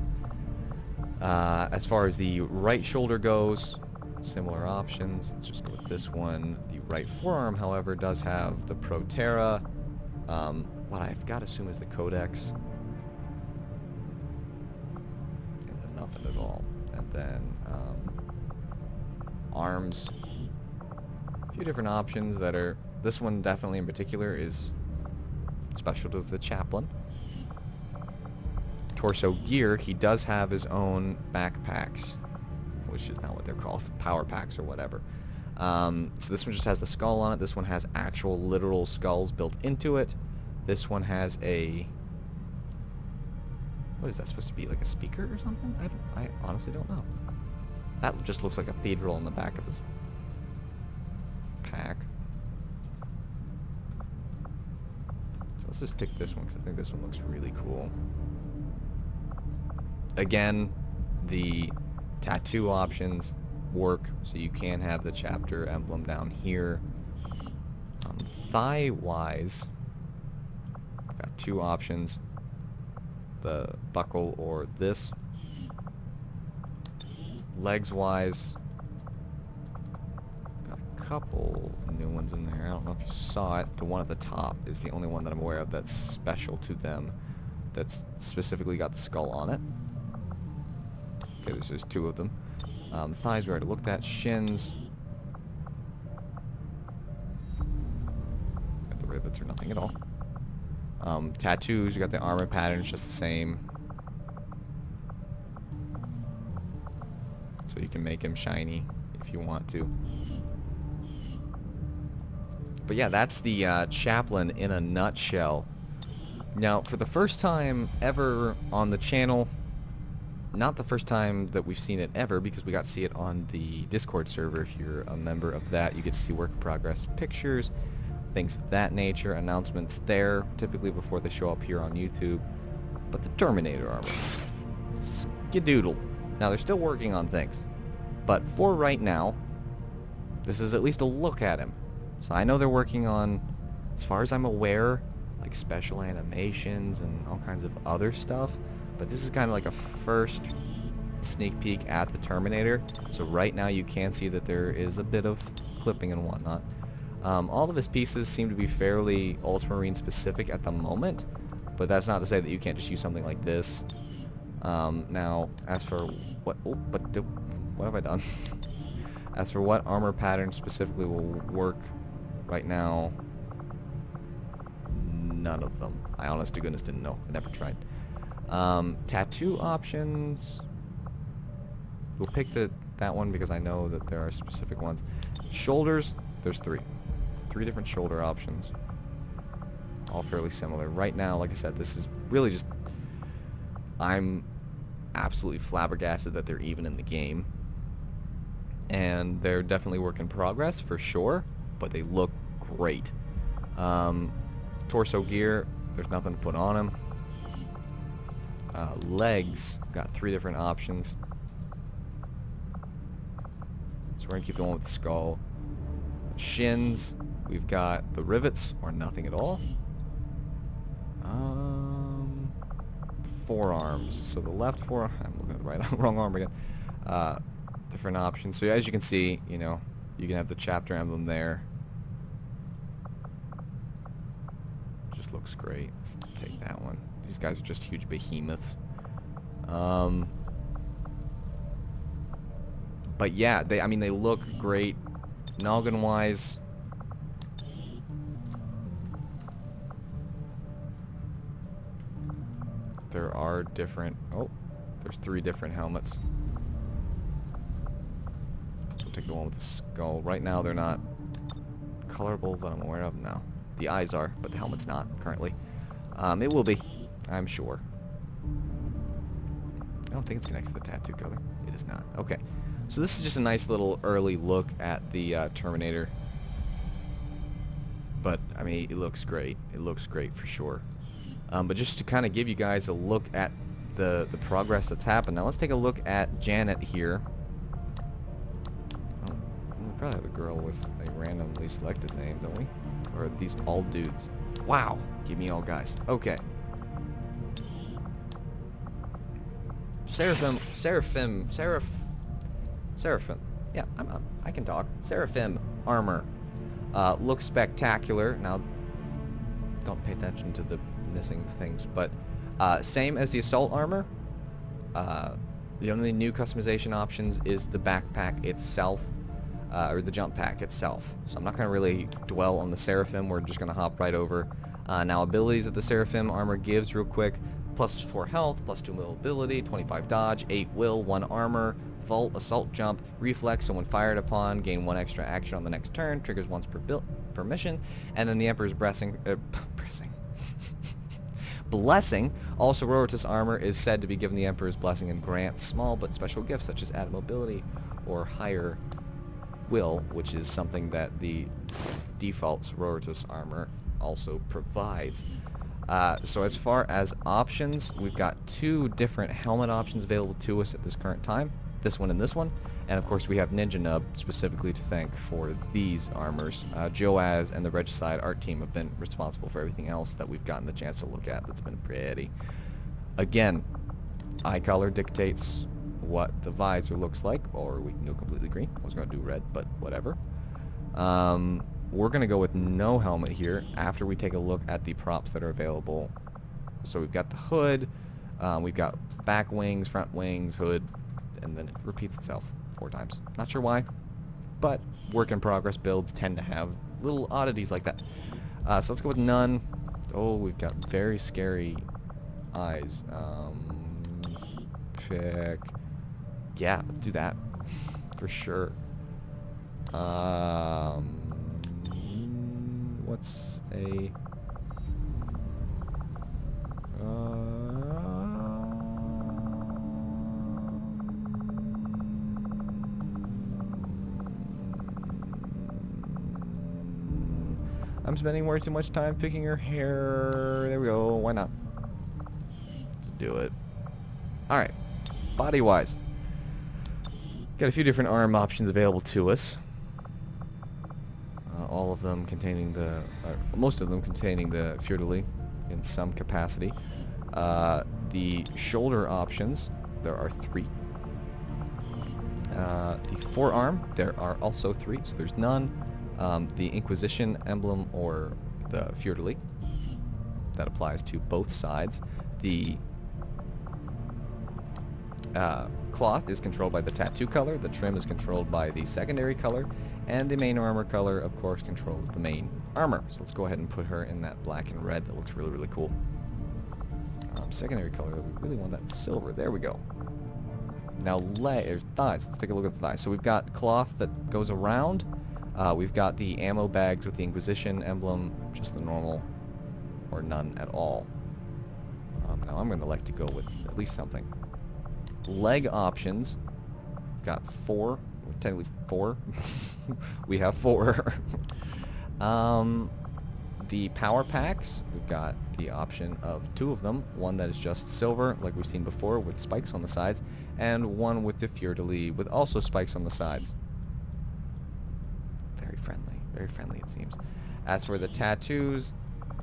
As far as the right shoulder goes, similar options. Let's just go with this one. The right forearm, however, does have the Protera, what I've got to assume is the Codex, and then nothing at all. And then arms, a few different options that are, this one definitely in particular is special to the chaplain. Torso gear, he does have his own backpacks, which is not what they're called, power packs or whatever. So this one just has the skull on it. This one has actual literal skulls built into it. This one has a, what is that supposed to be, like a speaker or something? I honestly don't know. That just looks like a cathedral on the back of his pack. So Let's just pick this one because I think this one looks really cool. Again, the tattoo options work, so you can have the chapter emblem down here. Thigh-wise, got two options. The buckle or this. Legs-wise, got a couple new ones in there. I don't know if you saw it. The one at the top is the only one that I'm aware of that's special to them. That's specifically got the skull on it. Okay, there's just two of them. Thighs we already looked at. Shins. Got the rivets or nothing at all. Tattoos, you got the armor patterns just the same. So you can make him shiny if you want to. But yeah, that's the chaplain in a nutshell. Now, for the first time ever on the channel, not the first time that we've seen it ever, because we got to see it on the Discord server. If you're a member of that, you get to see work in progress pictures, things of that nature, announcements there, typically before they show up here on YouTube. But the Terminator Armor, skidoodle. Now, they're still working on things, but for right now, this is at least a look at him. So I know they're working on, as far as I'm aware, like special animations and all kinds of other stuff. But this is kind of like a first sneak peek at the Terminator. So right now you can see that there is a bit of clipping and whatnot. All of his pieces seem to be fairly Ultramarine specific at the moment, but that's not to say that you can't just use something like this. Now, as for what have I done? As for what armor pattern specifically will work right now, none of them. I honest to goodness didn't know. I never tried. Tattoo options. We'll pick that one because I know that there are specific ones. Shoulders, there's three different shoulder options, all fairly similar. Right now, like I said, this is really just, I'm absolutely flabbergasted that they're even in the game, and they're definitely work in progress for sure, but they look great. Torso gear, there's nothing to put on him. Legs, got three different options. So we're going to keep the one with the skull. Shins, we've got the rivets, or nothing at all. Forearms. So the left forearm, I'm looking at the right, wrong arm again. Different options. So as you can see, you know, you can have the chapter emblem there. Just looks great. Let's take that one. These guys are just huge behemoths. But yeah, I mean, they look great. Noggin-wise, there are different... Oh, there's three different helmets. So we'll take the one with the skull. Right now, they're not colorable that I'm aware of now. The eyes are, but the helmet's not currently. It will be, I'm sure. I don't think it's connected to the tattoo color. It is not. Okay. So this is just a nice little early look at the Terminator. But, I mean, it looks great. It looks great for sure. But just to kind of give you guys a look at the progress that's happened. Now let's take a look at Janet here. Oh, we probably have a girl with a randomly selected name, don't we? Or are these all dudes? Wow. Give me all guys. Okay. Seraphim. Yeah, I can talk. Seraphim armor. Looks spectacular. Now, don't pay attention to the missing things, but same as the assault armor. The only new customization options is the backpack itself, or the jump pack itself. So I'm not going to really dwell on the Seraphim. We're just going to hop right over. Now, abilities that the Seraphim armor gives real quick. Plus 4 health, plus 2 mobility, 25 dodge, 8 will, 1 armor, vault, assault jump, reflex, so when fired upon, gain 1 extra action on the next turn, triggers once per mission, and then the Emperor's blessing. Also, Roritus armor is said to be given the Emperor's blessing and grants small but special gifts such as added mobility or higher will, which is something that the default Roritus armor also provides. So as far as options, we've got 2 different helmet options available to us at this current time. This one and this one. And of course we have Ninja Nub specifically to thank for these armors. Joazzz and the Regicide art team have been responsible for everything else that we've gotten the chance to look at that's been pretty. Again, eye color dictates what the visor looks like, or we can go completely green. I was going to do red, but whatever. We're going to go with no helmet here after we take a look at the props that are available. So we've got the hood, we've got back wings, front wings, hood, and then it repeats itself 4 times. Not sure why, but work in progress builds tend to have little oddities like that. So let's go with none. Oh, we've got very scary eyes. Let's pick... Yeah, let's do that for sure. What's a... I'm spending way too much time picking her hair. There we go. Why not? Let's do it. Alright. Body-wise. Got a few different arm options available to us. All of them containing the... most of them containing the Fiordali in some capacity. The shoulder options, there are 3. The forearm, there are also 3, so there's none. The Inquisition emblem or the Fiordali, that applies to both sides. The cloth is controlled by the tattoo color, the trim is controlled by the secondary color, and the main armor color, of course, controls the main armor. So let's go ahead and put her in that black and red. That looks really, really cool. Secondary color, we really want that silver. There we go. Now, thighs. Let's take a look at the thighs. So we've got cloth that goes around. We've got the ammo bags with the Inquisition emblem, just the normal, or none at all. Now I'm going to like to go with at least something. Leg options. We've got 4. Technically 4. We have 4. The power packs, we've got the option of 2 of them. One that is just silver, like we've seen before, with spikes on the sides, and one with the Fiordali with also spikes on the sides. Very friendly it seems. As for the tattoos,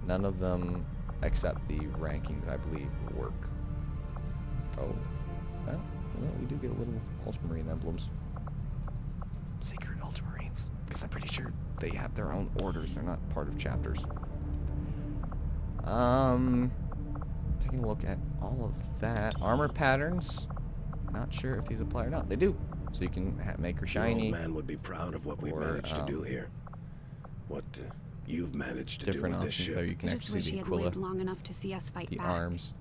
none of them except the rankings, I believe, work. Oh, well, we do get little Ultramarine emblems. Secret Ultramarines, because I'm pretty sure they have their own orders. They're not part of chapters. Taking a look at all of that. Armor patterns, not sure if these apply or not. They do. So you can make her shiny. The old man would be proud of what we've managed to do here. What you've managed to do with this ship. There you can I just actually wish see he the had lived Aquila, long enough to see us fight the back. arms.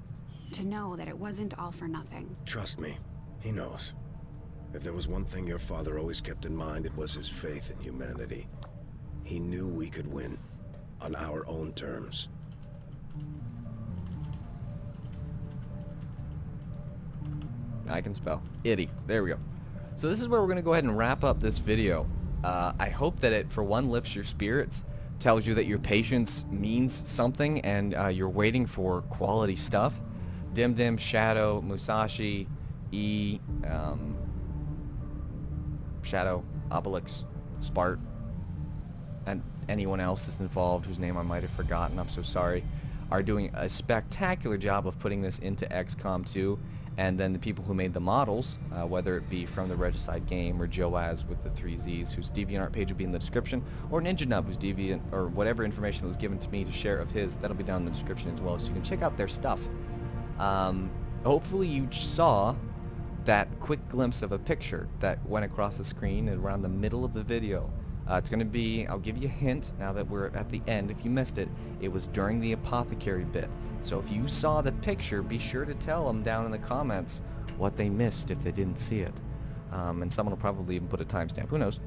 To know that it wasn't all for nothing. Trust me, he knows. If there was one thing your father always kept in mind, it was his faith in humanity. He knew we could win on our own terms. I can spell. Itty. There we go. So this is where we're going to go ahead and wrap up this video. I hope that it, for one, lifts your spirits, tells you that your patience means something, and you're waiting for quality stuff. DIMDIM, Shadow, Musashi, Shadow, Obelix, Spart, and anyone else that's involved whose name I might have forgotten, I'm so sorry, are doing a spectacular job of putting this into XCOM 2. And then the people who made the models, whether it be from the Regicide game or Joazzz with the 3 Z's, whose DeviantArt page will be in the description, or Ninja Nub, whose Deviant, or whatever information that was given to me to share of his, that'll be down in the description as well, so you can check out their stuff. Hopefully you saw that quick glimpse of a picture that went across the screen around the middle of the video. It's going to be, I'll give you a hint now that we're at the end. If you missed it, it was during the Apothecary bit. So if you saw the picture, be sure to tell them down in the comments what they missed if they didn't see it. And someone will probably even put a timestamp. Who knows?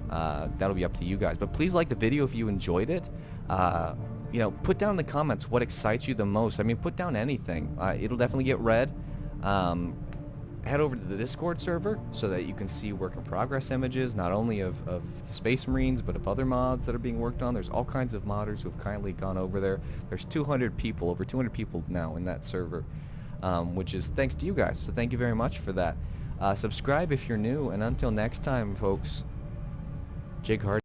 That'll be up to you guys. But please like the video if you enjoyed it. You know, put down in the comments what excites you the most. I mean, put down anything. It'll definitely get read. head over to the Discord server so that you can see work in progress images, not only of the Space Marines, but of other mods that are being worked on. There's all kinds of modders who have kindly gone over there. There's 200 people, over 200 people now in that server, which is thanks to you guys. So thank you very much for that. Subscribe if you're new, and until next time, folks, Jig Hard.